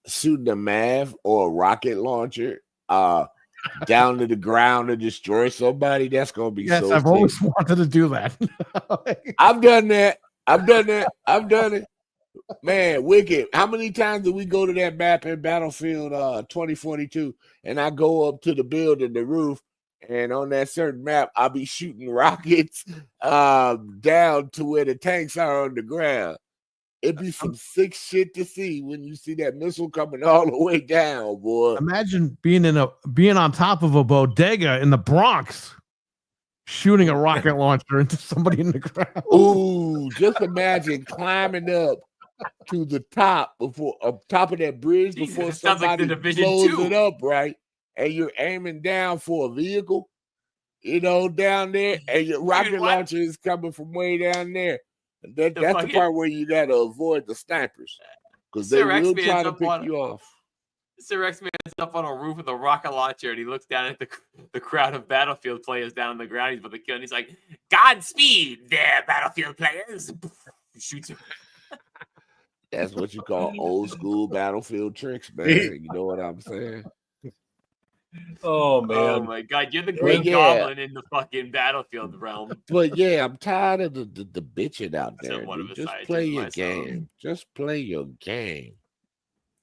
Shooting a MAV or a rocket launcher down to the ground to destroy somebody. That's gonna be so. I've always wanted to do that. I've done that. I've done it. Man, wicked. How many times did we go to that map in Battlefield 2042? And I go up to the building, the roof, and on that certain map, I'll be shooting rockets down to where the tanks are on the ground. It'd be some sick shit to see when you see that missile coming all the way down, boy. Imagine being on top of a bodega in the Bronx, shooting a rocket launcher into somebody in the ground. Ooh, just imagine climbing up to the top top of that bridge before somebody blows it up, right? And you're aiming down for a vehicle, down there, and your rocket launcher is coming from way down there. That's the part where you gotta avoid the snipers because they will try to pick you off. Sir X-Man is up on a roof with a rocket launcher, and he looks down at the crowd of Battlefield players down on the ground. He's about to kill, and he's like, "Godspeed, there, Battlefield players!" He shoots him. That's what you call old school Battlefield tricks, man. You know what I'm saying? Oh man! Oh my God! You're the Green Goblin in the fucking Battlefield realm. But yeah, I'm tired of the bitching out there. Just play your game. Just play your game.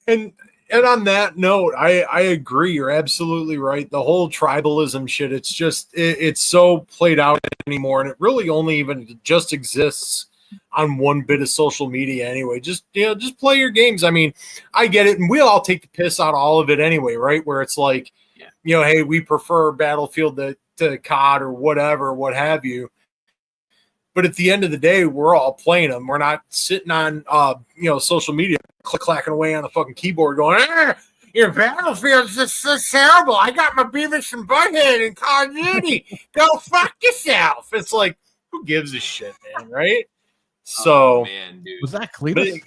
And on that note, I agree. You're absolutely right. The whole tribalism shit. It's just it's so played out anymore, and it really only even just exists on one bit of social media anyway. Just play your games. I mean, I get it, and we'll all take the piss out of all of it anyway, right? Where it's like, hey, we prefer Battlefield to COD or whatever, what have you. But at the end of the day, we're all playing them. We're not sitting on social media clacking away on the fucking keyboard going, your Battlefield's just so terrible. I got my Beavis and Butthead in Call of Duty. Go fuck yourself. It's like, who gives a shit, man, right? So, man, dude. Was that Cletus?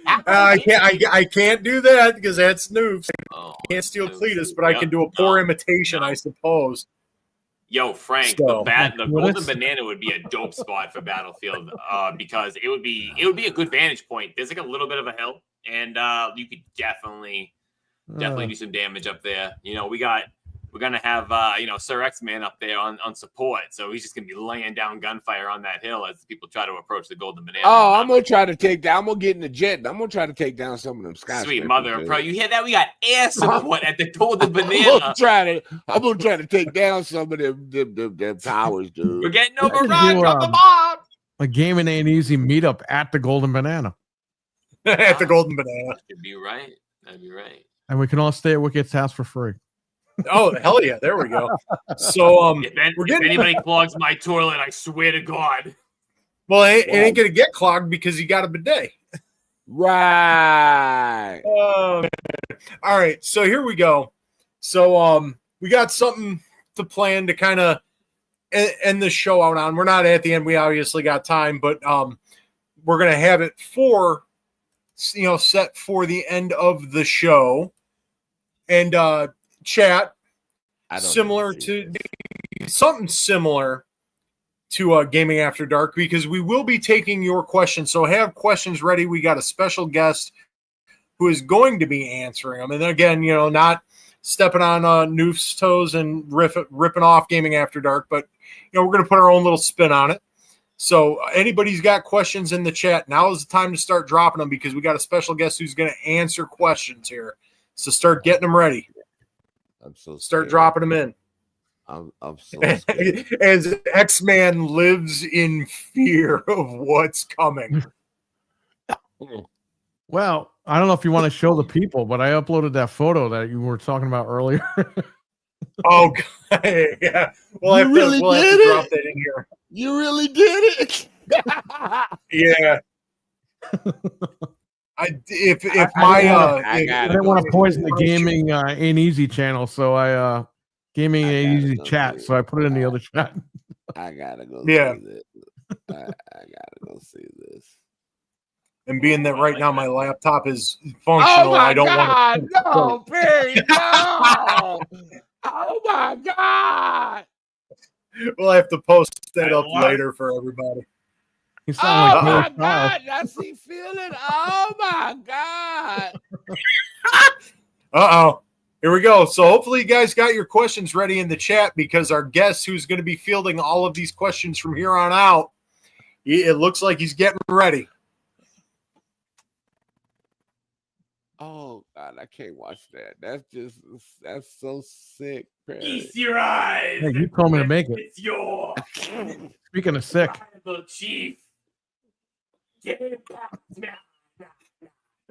I can't do that because that's noobs. I can't steal Cletus, but I can do a poor imitation, I suppose. Yo, Frank, the Golden Banana would be a dope spot for Battlefield because it would be a good vantage point. There's like a little bit of a hill, and you could definitely do some damage up there. We're gonna have Sir X-Man up there on support, so he's just gonna be laying down gunfire on that hill as people try to approach the Golden Banana. Oh, I'm gonna try to take down. I'm gonna get in the jet. I'm gonna try to take down some of them skyscrapers. Sweet mother, bro! You hear that? We got air support at the Golden Banana. I'm gonna try to take down some of them towers, dude. We're getting overrun. Drop the bomb. A Gamin Ain't easy meetup at the Golden Banana. At the Golden Banana. That'd be right. That'd be right. And we can all stay at Wicket's house for free. Oh, hell yeah. There we go. So if anybody clogs my toilet, I swear to God. Well, it ain't going to get clogged because you got a bidet. Right. All right. So here we go. So we got something to plan to kind of end the show out on. We're not at the end. We obviously got time, but we're going to have it set for the end of the show. And chat, something similar to Gaming After Dark, because we will be taking your questions. So have questions ready. We got a special guest who is going to be answering them. And again, not stepping on Noof's toes and ripping off Gaming After Dark, but we're going to put our own little spin on it. So anybody's got questions in the chat, now is the time to start dropping them because we got a special guest who's going to answer questions here. So start getting them ready. I'm so start dropping them in. I'm so scared. As X-Man lives in fear of what's coming. Well, I don't know if you want to show the people, but I uploaded that photo that you were talking about earlier. Oh, God. Yeah. We'll have to drop that in here. You really did it. Yeah. I didn't want to poison the Gaming Ain't Easy channel, so I Gaming Ain't Easy chat, so I put it in the other chat. I gotta go see this. I gotta go see this. And being that right now my laptop is functional, I don't want to. No, Perry, no. Oh my God. We'll have to post that up later for everybody. Oh my God. Does he feel it? Oh my God. Uh-oh. Here we go. So hopefully you guys got your questions ready in the chat, because our guest who's going to be fielding all of these questions from here on out, it looks like he's getting ready. Oh God, I can't watch that. That's so sick. Perry. Ease your eyes. Hey, you told me to make it. It's your Speaking of sick, tribal chief.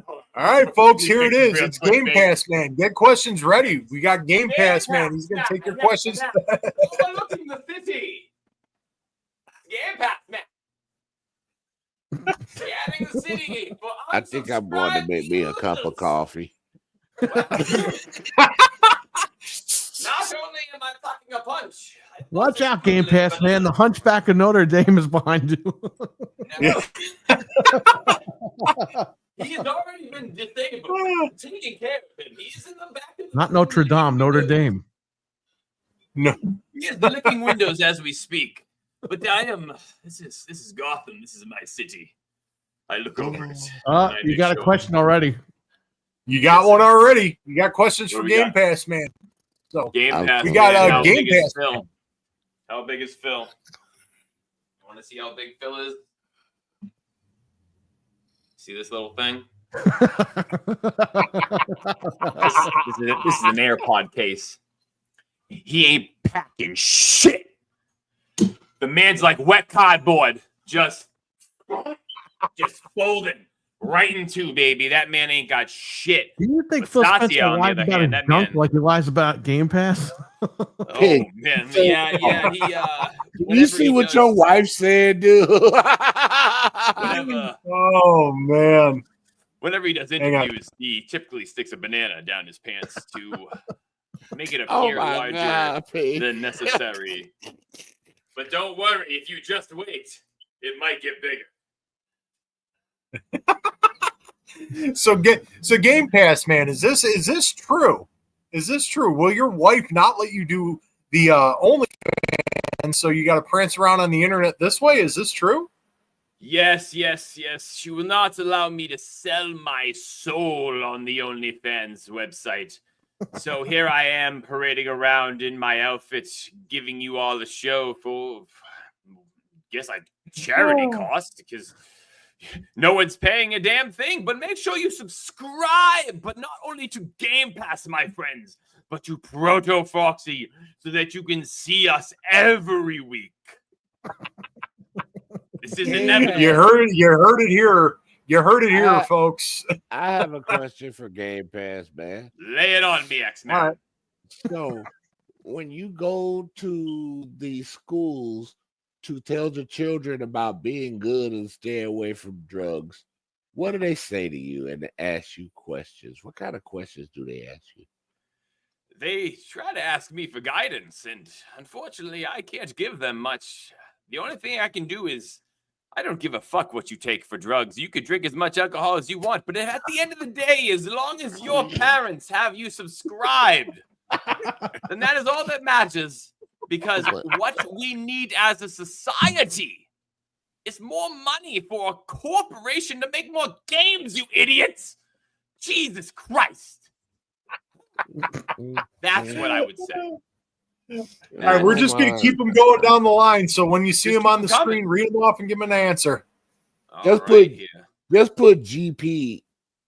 All right, folks, here it is. It's Game Pass Man. Get questions ready. We got Game Pass Man. He's going to take your questions. Overlooking the city. Game Pass Man. Scanning the city. I think I'm going to make me a cup of coffee. Not only am I packing a punch. watch out, Game Pass Man. The Hunchback of Notre Dame is behind you. Yeah. He's already been disabled. Taking care of him. He's in the back of the Not Notre Dame, Notre Dame. No. He is licking windows as we speak. But this is Gotham. This is my city. I look over it. You got a question already. You got one already. You got questions for Game Pass Man. So Game Pass. We got a Game Pass. Phil? How big is Phil? You want to see how big Phil is? See this little thing? This is an AirPod case. He ain't packing shit. The man's like wet cardboard, just folding right in two, baby. That man ain't got shit. Do you think Phil Spencer lies about a dunk like he lies about Game Pass? Oh man, yeah. You see what your wife said, dude? Oh man. Whenever he does interviews, he typically sticks a banana down his pants to make it appear larger than necessary. But don't worry, if you just wait, it might get bigger. So Game Pass Man, is this true? Is this true? Will your wife not let you do the OnlyFans, so you got to prance around on the internet this way? Is this true? Yes. She will not allow me to sell my soul on the OnlyFans website. So here I am parading around in my outfit, giving you all a show for, charity cost, because no one's paying a damn thing. But make sure you subscribe, but not only to Game Pass, my friends, but to Proto Foxy, so that you can see us every week. This is inevitable. You heard it here. You heard it here, folks. I have a question for Game Pass, man. Lay it on me, X-Man. All right. So, when you go to the schools to tell the children about being good and stay away from drugs, what do they say to you and ask you questions? What kind of questions do they ask you? They try to ask me for guidance, and unfortunately, I can't give them much. The only thing I can do is I don't give a fuck what you take for drugs. You could drink as much alcohol as you want, but at the end of the day, as long as your parents have you subscribed, then that is all that matters. Because what we need as a society is more money for a corporation to make more games, you idiots. Jesus Christ. That's what I would say. All right, we're just going to keep them going down the line. So when you see them on the screen, read them off and give them an answer. Just put GP,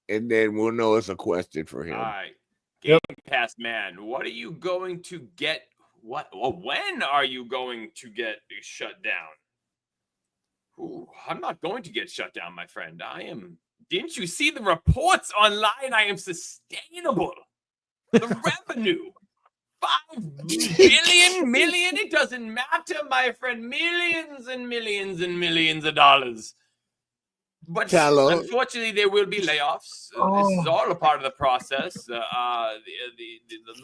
and then we'll know it's a question for him. All right. Game Pass Man, what are you going to get? When are you going to get shut down? I'm not going to get shut down, my friend. I am Didn't you see the reports online? I am sustainable. The revenue. 5 billion million. It doesn't matter, my friend. Millions and millions and millions of dollars. But unfortunately, there will be layoffs. This is all a part of the process. The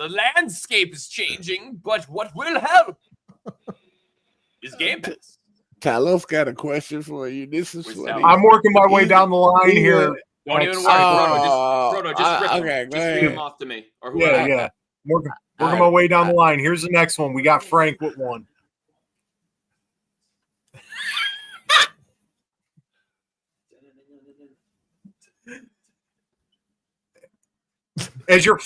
landscape is changing, but what will help is Game Pass. Talos got a question for you. This is funny. I'm working my way down the line here. Don't even worry, Frodo. Just rip them. Just read them off to me. Or whoever. Yeah. Working my way down the line. Here's the next one. We got Frank with one. As you're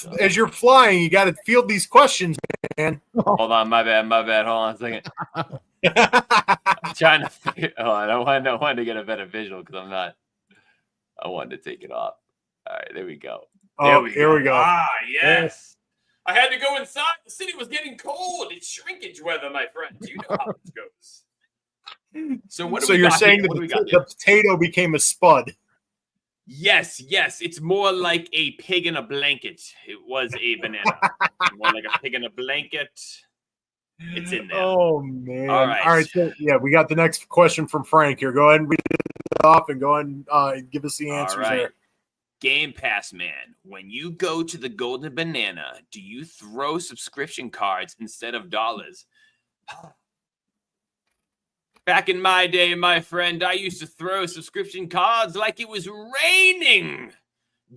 flying, you got to field these questions, man. Hold on, my bad. Hold on a second. I'm trying to figure. Oh, I wanted to get a better visual because I'm not. I wanted to take it off. All right, there we go. Here we go. Ah, yes. I had to go inside. The city was getting cold. It's shrinkage weather, my friend. You know how it goes. So you're saying the potato became a spud? Yes. It's more like a pig in a blanket. It was a banana. More like a pig in a blanket. It's in there. Oh, man. All right. So, we got the next question from Frank here. Go ahead and read it off and go ahead and give us the answers there. Game Pass man, when you go to the Golden Banana, do you throw subscription cards instead of dollars? Back in my day, my friend, I used to throw subscription cards like it was raining,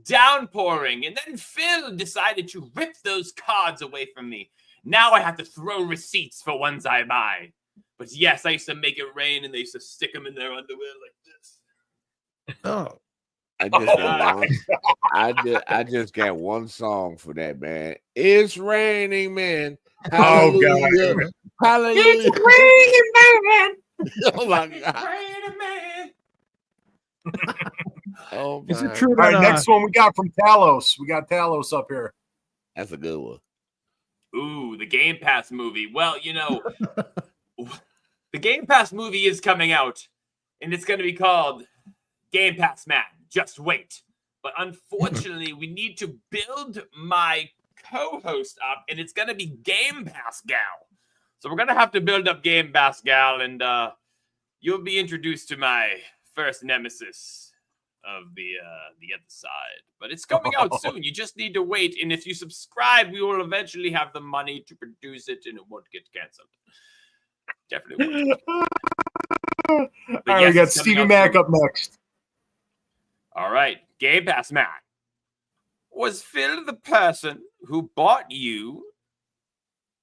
downpouring, and then Phil decided to rip those cards away from me. Now I have to throw receipts for ones I buy. But yes, I used to make it rain, and they used to stick them in their underwear like this. Oh. I just got one song for that, man. It's raining, man. Hallelujah. God. Hallelujah. It's raining, man. Oh my God. It's raining, man. Oh, is it true? All right, next one we got from Talos. We got Talos up here. That's a good one. Ooh, the Game Pass movie. Well, the Game Pass movie is coming out, and it's going to be called Game Pass Man. Just wait. But unfortunately, we need to build my co-host up, and it's going to be Game Pass Gal. So we're going to have to build up Game Pass Gal, and you'll be introduced to my first nemesis of the other side. But it's coming out soon. You just need to wait. And if you subscribe, we will eventually have the money to produce it, and it won't get canceled. Definitely won't. All right, we got Stevie Mac up next. All right, Game Pass Mac. Was Phil the person who bought you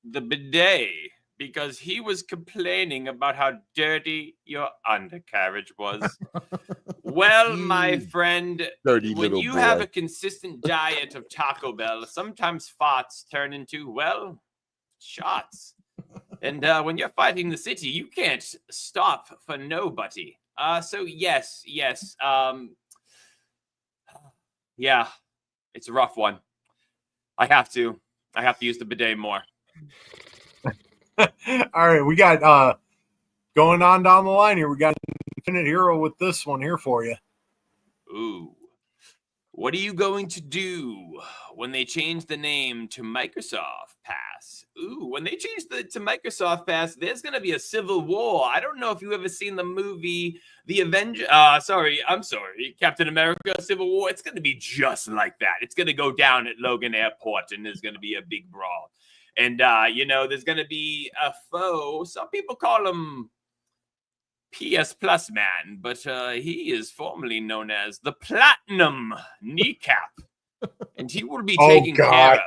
the bidet because he was complaining about how dirty your undercarriage was? Well, my friend, when you have a consistent diet of Taco Bell, sometimes farts turn into, well, shots. And when you're fighting the city, you can't stop for nobody. So yes. Yeah, it's a rough one. I have to use the bidet more. All right, we got going on down the line here. We got Infinite Hero with this one here for you. Ooh. What are you going to do when they change the name to Microsoft Pass? Ooh, when they change to Microsoft Pass, there's going to be a civil war. I don't know if you've ever seen the movie Captain America Civil War. It's going to be just like that. It's going to go down at Logan Airport, and there's going to be a big brawl. And, there's going to be a foe. Some people call him PS Plus Man, but he is formerly known as the Platinum Kneecap, and he will be taken care of.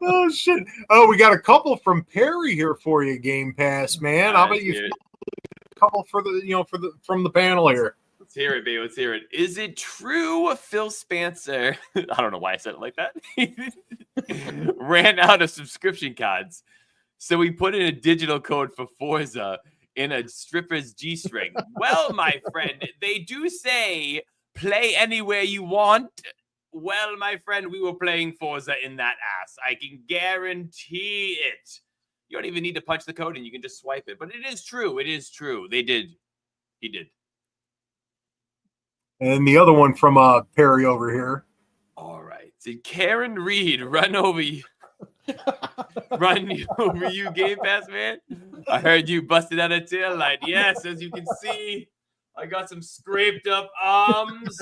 Oh shit! Oh, we got a couple from Perry here for you, Game Pass man. How about you? A couple for the from the panel here. Let's hear it, baby. Let's hear it. Is it true Phil Spencer? I don't know why I said it like that. Ran out of subscription cards. So we put in a digital code for Forza in a stripper's G-string. Well, my friend, they do say play anywhere you want. Well, my friend, we were playing Forza in that ass. I can guarantee it. You don't even need to punch the code in. You can just swipe it. But it is true. It is true. They did. He did. And the other one from Perry over here. All right. Did Karen Reed run over you? Over you, Game Pass man? I heard you busted out a tail light. Yes, as you can see, I got some scraped up arms.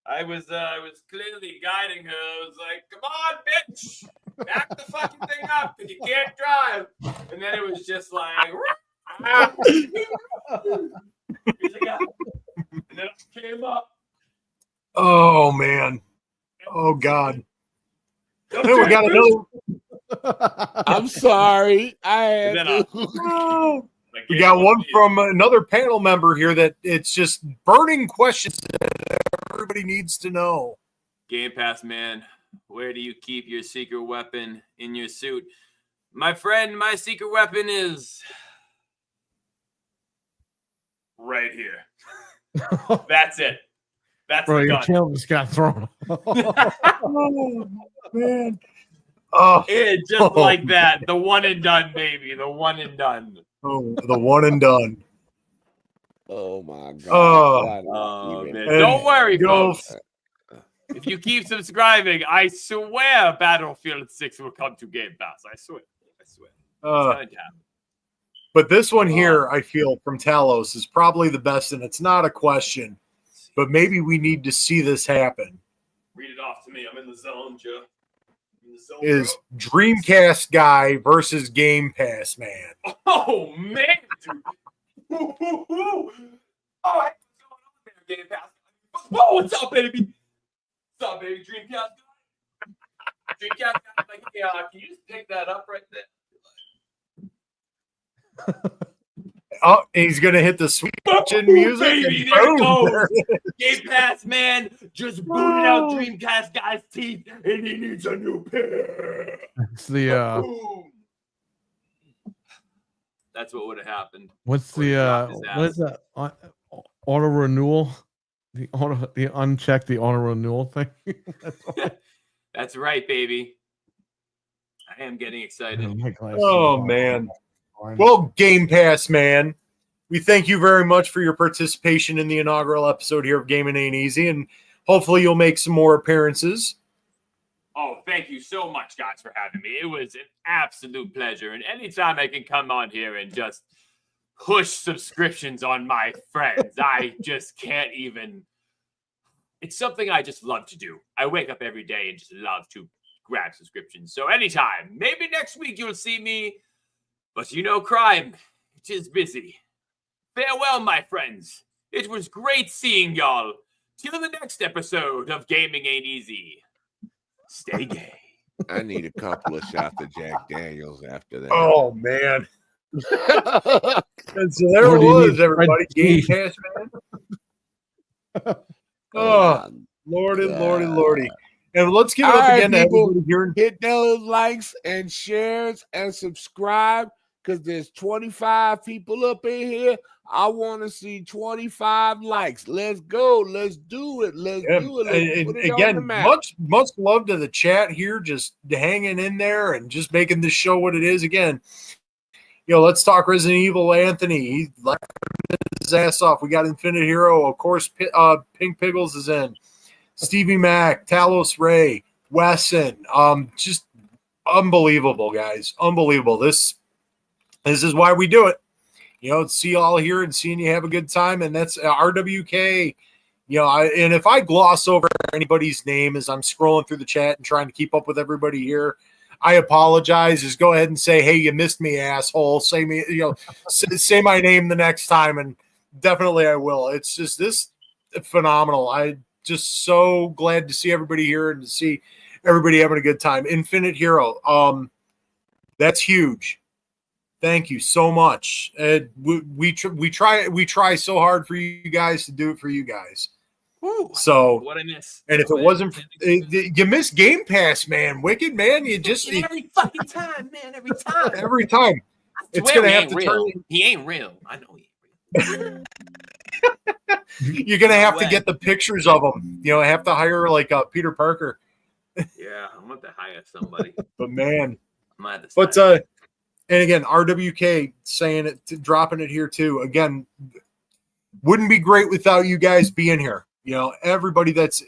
I was clearly guiding her. I was like, "Come on, bitch, back the fucking thing up, because you can't drive." And then it was just like, and then it came up. Oh man. Oh God. Then we got another. I'm sorry. I had to. We got one from another panel member here that it's just burning questions that everybody needs to know. Game Pass man, where do you keep your secret weapon in your suit? My friend, my secret weapon is right here. That's it. That's Bro, the your gun. tail just got thrown. Oh man. Oh, Just like that. The one and done, baby. The one and done. oh, the one and done. Oh my God. Oh man. Don't worry, folks. If you keep subscribing, I swear Battlefield 6 will come to Game Pass. I swear. It's going to happen. But this one here, I feel, from Talos is probably the best, and it's not a question. But maybe we need to see this happen. Read it off to me. I'm in the zone, Joe. Is Dreamcast guy versus Game Pass man. Oh man, dude. Oh, what's going on there, Game Pass? Whoa, what's up, baby? What's up, baby? Dreamcast guy? Dreamcast guy? Like, yeah, can you just pick that up right there? Oh, he's gonna hit the switching music. Baby, there it goes. Game Pass man just booted out Dreamcast guy's teeth, and he needs a new pair. It's the That's what would have happened. what's the what is that auto renewal? The unchecked the auto renewal thing. That's right, baby. I am getting excited. Oh man. Well, Game Pass man, we thank you very much for your participation in the inaugural episode here of Gamin' Ain't Easy, and hopefully you'll make some more appearances. Oh, thank you so much, guys, for having me. It was an absolute pleasure. And anytime I can come on here and just push subscriptions on my friends, I just can't even. It's something I just love to do. I wake up every day and just love to grab subscriptions. So anytime, maybe next week you'll see me. But you know, crime, it is busy. Farewell, my friends. It was great seeing y'all. Till the next episode of Gaming Ain't Easy. Stay gay. I need a couple of shots of Jack Daniels after that. Oh man. And so there it was, everybody. Game Pass man. Oh, Lordy. And let's give it up again to everybody here. Hit those likes and shares and subscribe, because there's 25 people up in here. I want to see 25 likes. Let's go. Let's do it. Let's do it. Let's put it again, on the map. much love to the chat here, just hanging in there and just making this show what it is. Again, let's talk Resident Evil. Anthony, he left his ass off. We got Infinite Hero, of course. Pink Piggles is in. Stevie Mac, Talos Ray, Wesson, just unbelievable, guys. Unbelievable. This is why we do it. See you all here and seeing you have a good time. And that's RWK. And if I gloss over anybody's name as I'm scrolling through the chat and trying to keep up with everybody here, I apologize. Just go ahead and say, hey, you missed me, asshole. Say me, say my name the next time. And definitely I will. It's just this phenomenal. Just so glad to see everybody here and to see everybody having a good time. Infinite Hero, that's huge. Thank you so much. We try so hard for you guys to do it for you guys. Ooh, so what I miss. And if it wasn't, you miss Game Pass, man. Wicked, man. You just every fucking time, man. Every time. It's gonna have to real. turn. He ain't real. I know he ain't real. You're gonna have to get the pictures of them. Have to hire like Peter Parker. Yeah, I'm gonna have to hire somebody. But man, but and again, RWK saying it, dropping it here too. Again, wouldn't be great without you guys being here. everybody that's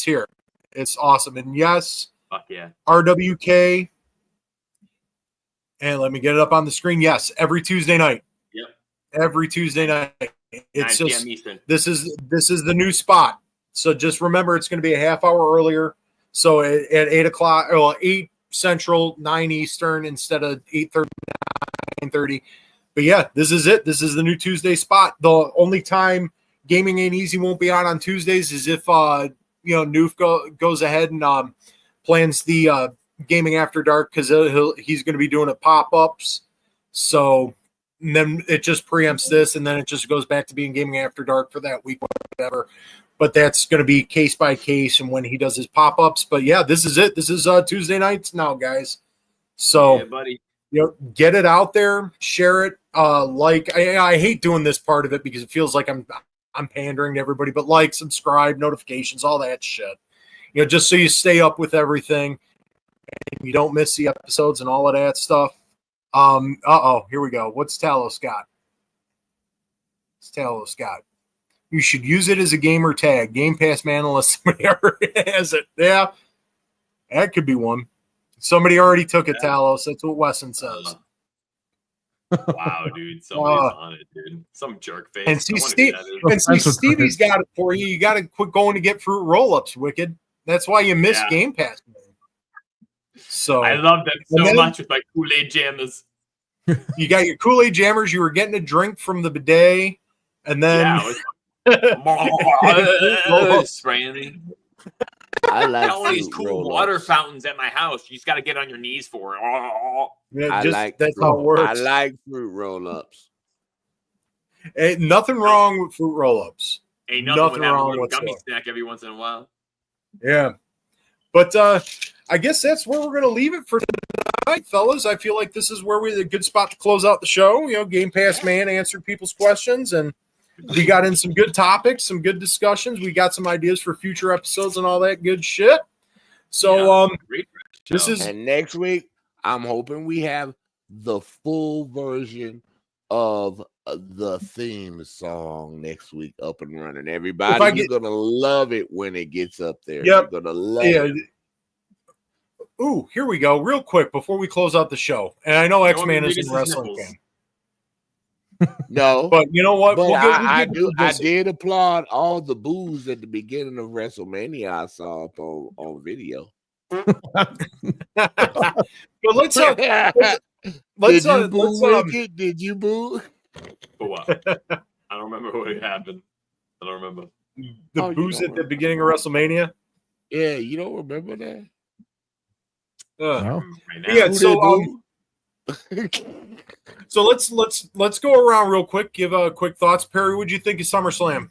here. It's awesome. And yes, Fuck yeah. RWK. And let me get it up on the screen. Yes, every Tuesday night. Yep. Every Tuesday night. It's 9 just p.m. Eastern. this is the new spot. So just remember, it's going to be a half hour earlier. So at 8:00, or 8 Central, 9 Eastern, instead of 8:30, 9:30. But yeah, this is it. This is the new Tuesday spot. The only time Gaming Ain't Easy won't be on Tuesdays is if Noof goes ahead and plans the Gaming After Dark, because he's going to be doing it pop-ups. So and then it just preempts this, and then it just goes back to being Gaming After Dark for that week, whatever. But that's going to be case by case and when he does his pop-ups. But yeah, this is it. This is Tuesday nights now, guys. So Yeah, buddy. Get it out there, share it. I hate doing this part of it because it feels like I'm pandering to everybody, but subscribe, notifications, all that shit. Just so you stay up with everything and you don't miss the episodes and all of that stuff. Here we go. What's Talos got? You should use it as a gamer tag. Game Pass man, unless somebody already has it. Yeah, that could be one. Somebody already took it, Talos. That's what Wesson says. Wow, dude. Somebody's on it, dude. Some jerk face. And see, Stevie's got it for you. You got to quit going to get fruit roll-ups, Wicked. That's why you missed Game Pass. So I love that so much with my Kool-Aid jammers. You got your Kool-Aid jammers. You were getting a drink from the bidet, and then spraying me. I like all these cool water fountains at my house. You just got to get on your knees for it. That's how it works. I like fruit roll-ups. Ain't nothing wrong with fruit roll-ups. Ain't nothing wrong with a gummy snack every once in a while. Yeah. But I guess that's where we're going to leave it for tonight, fellas. I feel like this is where we're a good spot to close out the show. Game Pass man answered people's questions, and we got in some good topics, some good discussions. We got some ideas for future episodes and all that good shit. So this is, and next week I'm hoping we have the full version of the theme song next week up and running. Everybody, you're gonna love it when it gets up there. Yep. You're gonna love it. Ooh, here we go. Real quick before we close out the show. And I know X-Man is a wrestling fan. No, but you know what? But I did applaud all the boos at the beginning of WrestleMania. I saw up on video. But let's did you boo? For what? I don't remember what happened. I don't remember. The boos at the beginning of WrestleMania? Yeah, you don't remember that? No. Yeah, so let's go around real quick. Give quick thoughts. Perry, what'd you think of SummerSlam?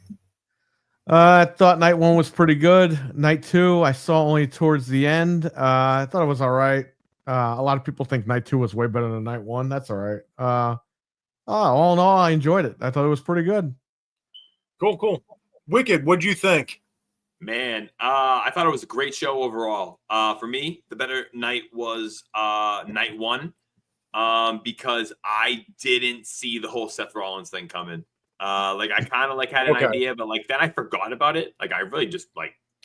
I thought night one was pretty good. Night two, I saw only towards the end. I thought it was all right. A lot of people think night two was way better than night one. That's all right. All in all, I enjoyed it. I thought it was pretty good. Cool. Wicked, what'd you think? Man, I thought it was a great show overall. For me, the better night was night one, because I didn't see the whole Seth Rollins thing coming. I kind of had an idea, but then I forgot about it. I really just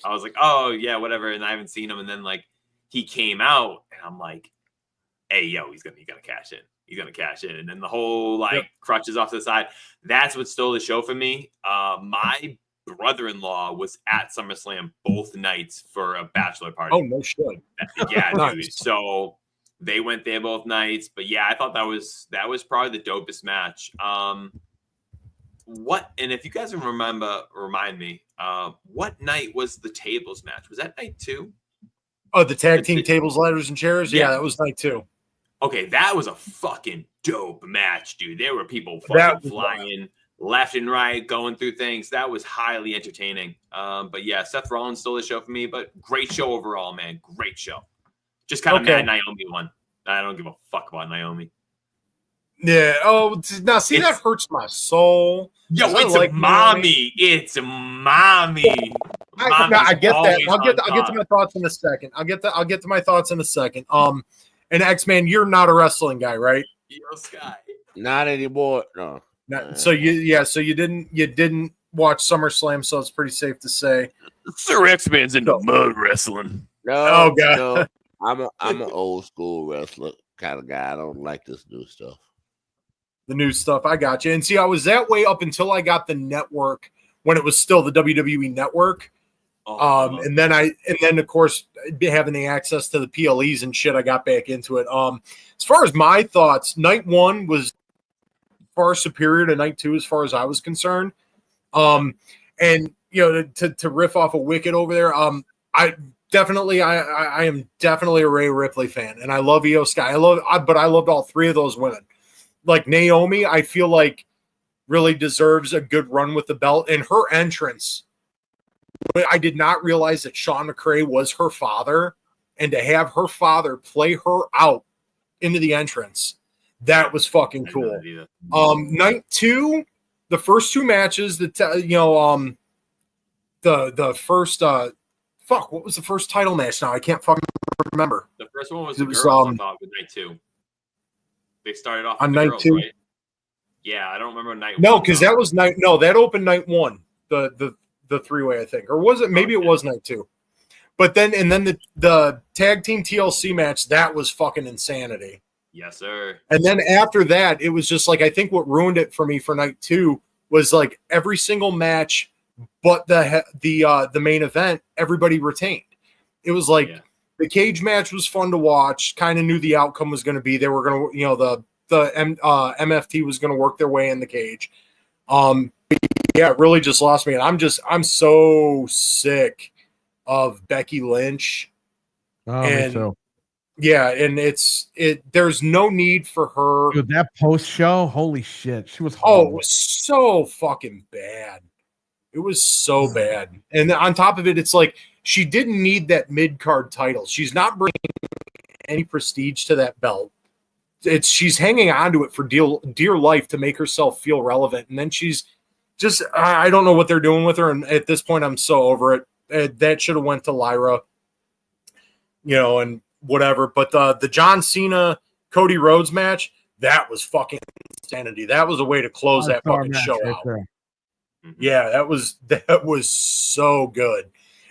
I was like, oh yeah, whatever, and I haven't seen him. And then he came out, and I'm like, hey yo, he's gonna cash in. He's gonna cash in, and then the whole crutches off to the side. That's what stole the show for me. My brother-in-law was at SummerSlam both nights for a bachelor party. Oh no shit. Yeah, nice. Dude. So they went there both nights. But yeah, I thought that was probably the dopest match. And if you guys remember, remind me, what night was the tables match? Was that night two? Oh, the tag team tables, ladders, and chairs? Yeah, that was night two. Okay, that was a fucking dope match, dude. There were people fucking flying left and right, going through things. That was highly entertaining. But yeah, Seth Rollins stole the show for me, but great show overall, man. Great show. Just kind of mad Naomi won. I don't give a fuck about Naomi. Yeah. Oh, now see, that hurts my soul. Yo, it's mommy. It's mommy. I get that. I'll get to my thoughts in a second. I'll get to my thoughts in a second. And X-Man, you're not a wrestling guy, right? Yo, Sky. Not anymore. No. So you didn't watch SummerSlam, so it's pretty safe to say. Sir X-Man's into mud wrestling. No, Oh, God. no. I'm an old school wrestler kind of guy. I don't like this new stuff. The new stuff, I got you. And see, I was that way up until I got the network when it was still the WWE network. And then of course having the access to the PLEs and shit, I got back into it. As far as my thoughts, night one was far superior to night two as far as I was concerned. And you know, to riff off a Wicked over there, I am definitely a Rhea Ripley fan, and I love Io Sky. But I loved all three of those women. Like Naomi, I feel like really deserves a good run with the belt, and her entrance. I did not realize that Sean McRae was her father, and to have her father play her out into the entrance, that was fucking cool. Night two, the first two matches, the first what was the first title match? Now I can't fucking remember. The first one was the girls. I thought with night two. They started off on with the night girls, two, right? Yeah, I don't remember night. No, because that was night. No, that opened night one. The three-way, I think, or was it? Maybe it was night two. But then the tag team TLC match, that was fucking insanity. Yes, sir. And then after that, it was just like, I think what ruined it for me for night two was like every single match, but the main event, everybody retained. It was like the cage match was fun to watch. Kind of knew the outcome was going to be. They were going to, you know, the MFT was going to work their way in the cage. Yeah, it really just lost me, and I'm so sick of Becky Lynch. Me too. Yeah, and there's no need for her. Dude, that post show, holy shit, she was horrible. horrible. It was so fucking bad. It was so bad, and on top of it, it's like she didn't need that mid card title. She's not bringing any prestige to that belt. She's hanging on to it for dear life to make herself feel relevant, and then she's just, I don't know what they're doing with her, and at this point, I'm so over it. That should have went to Lyra, you know, and whatever. But the John Cena Cody Rhodes match, that was fucking insanity. That was a way to close that fucking show out. Yeah, that was so good,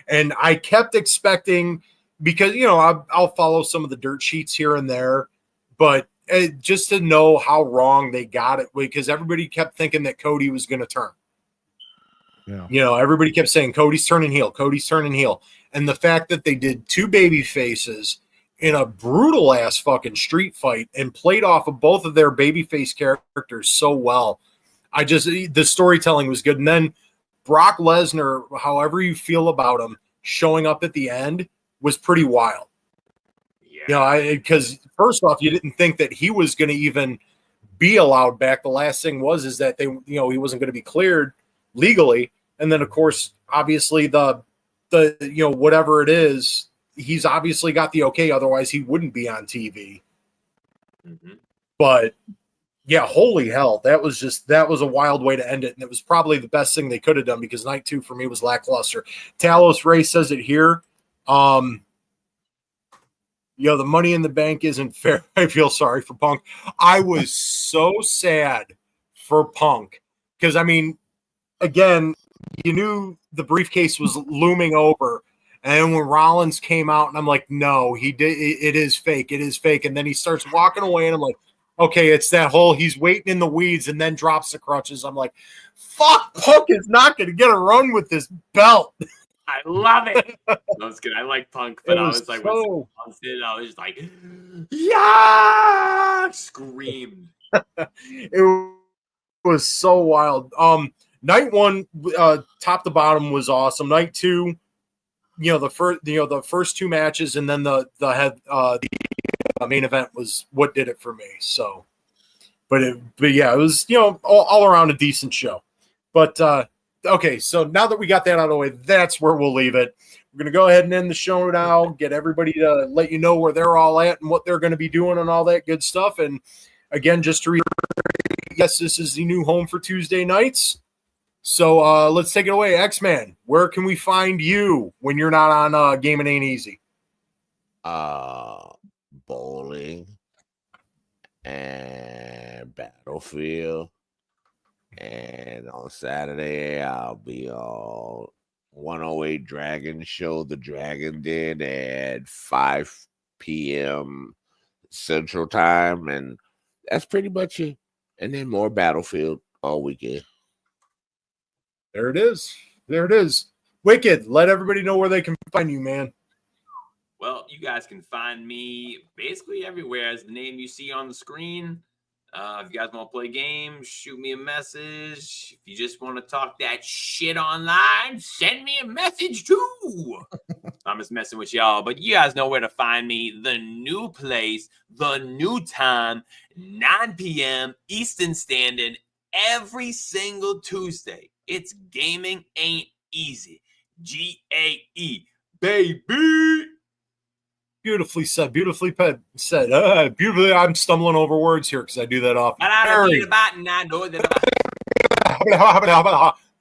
and I kept expecting, because you know I'll follow some of the dirt sheets here and there, but just to know how wrong they got it, because everybody kept thinking that Cody was going to turn. Yeah. You know, everybody kept saying Cody's turning heel, Cody's turning heel. And the fact that they did two baby faces in a brutal ass fucking street fight and played off of both of their baby face characters so well. The storytelling was good. And then Brock Lesnar, however you feel about him, showing up at the end was pretty wild. Yeah. You know, because first off, you didn't think that he was going to even be allowed back. The last thing is that he wasn't going to be cleared legally. And then of course, obviously the whatever it is, he's obviously got the okay. Otherwise he wouldn't be on TV. Mm-hmm. But yeah, holy hell. That was a wild way to end it. And it was probably the best thing they could have done, because night two for me was lackluster. Talos Ray says it here. The Money in the Bank isn't fair. I feel sorry for Punk. I was so sad for Punk, because I mean, again, you knew the briefcase was looming over, and when Rollins came out, and I'm like, no, he did. It is fake. It is fake. And then he starts walking away, and I'm like, okay, it's that whole he's waiting in the weeds, and then drops the crutches. I'm like, fuck, Punk is not going to get a run with this belt. I love it. That was good. I like Punk, but I was like, I was just like, yeah, screamed. It was so wild. Night one, top to bottom, was awesome. Night two, the first two matches, and then the main event was what did it for me. So, but yeah, it was all around a decent show. But okay, so now that we got that out of the way, that's where we'll leave it. We're gonna go ahead and end the show now. Get everybody to let you know where they're all at and what they're going to be doing and all that good stuff. And again, just to reiterate, yes, this is the new home for Tuesday nights. So let's take it away. X-Man, where can we find you when you're not on Gamin Ain't Easy? Bowling and Battlefield And on Saturday, I'll be on 108 Dragon Show, The Dragon Den, at 5 p.m. Central Time. And that's pretty much it. And then more Battlefield all weekend. There it is. There it is. Wicked, let everybody know where they can find you, man. Well, you guys can find me basically everywhere as the name you see on the screen. If you guys want to play games, shoot me a message. If you just want to talk that shit online, send me a message too. I'm just messing with y'all, but you guys know where to find me. The new place, the new time, 9 p.m. Eastern Standard, every single Tuesday. It's Gaming Ain't Easy. GAE, baby. Beautifully said. Beautifully said. Beautifully. I'm stumbling over words here because I do that often.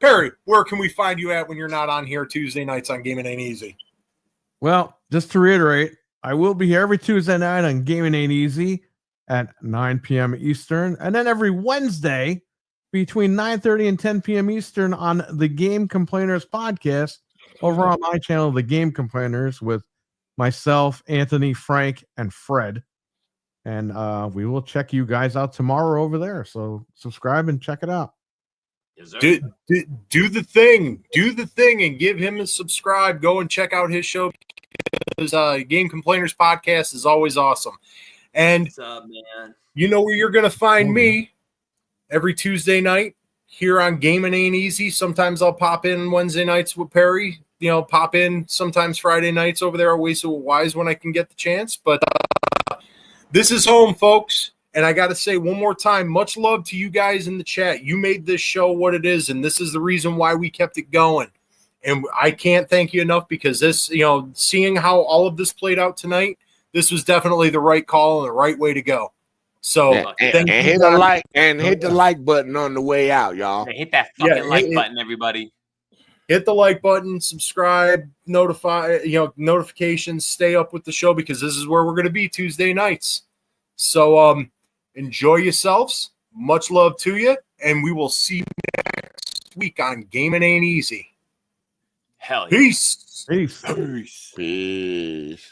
Perry, where can we find you at when you're not on here Tuesday nights on Gaming Ain't Easy? Well, just to reiterate, I will be here every Tuesday night on Gaming Ain't Easy at 9 p.m. Eastern, and then every Wednesday between 9:30 and 10 p.m. Eastern on the Game Complainers podcast over on my channel, The Game Complainers, with myself, Anthony, Frank, and Fred. And we will check you guys out tomorrow over there. So subscribe and check it out. Yes, sir. Do the thing. Do the thing and give him a subscribe. Go and check out his show. His Game Complainers podcast is always awesome. And What's up, man? you know where you're going to find me every Tuesday night here on Gaming Ain't Easy. Sometimes I'll pop in Wednesday nights with Perry. You know, pop in sometimes Friday nights over there at Ways of Wise when I can get the chance. But this is home, folks. And I got to say one more time, much love to you guys in the chat. You made this show what it is, and this is the reason why we kept it going. And I can't thank you enough because this, you know, seeing how all of this played out tonight, this was definitely the right call and the right way to go. So and hit the like and hit the like button on the way out, y'all. Hey, hit that fucking like button, everybody. Hit the like button, subscribe, notifications, stay up with the show because this is where we're going to be Tuesday nights. So enjoy yourselves. Much love to you, and we will see you next week on Gaming Ain't Easy. Hell yeah. Peace. Peace. Peace.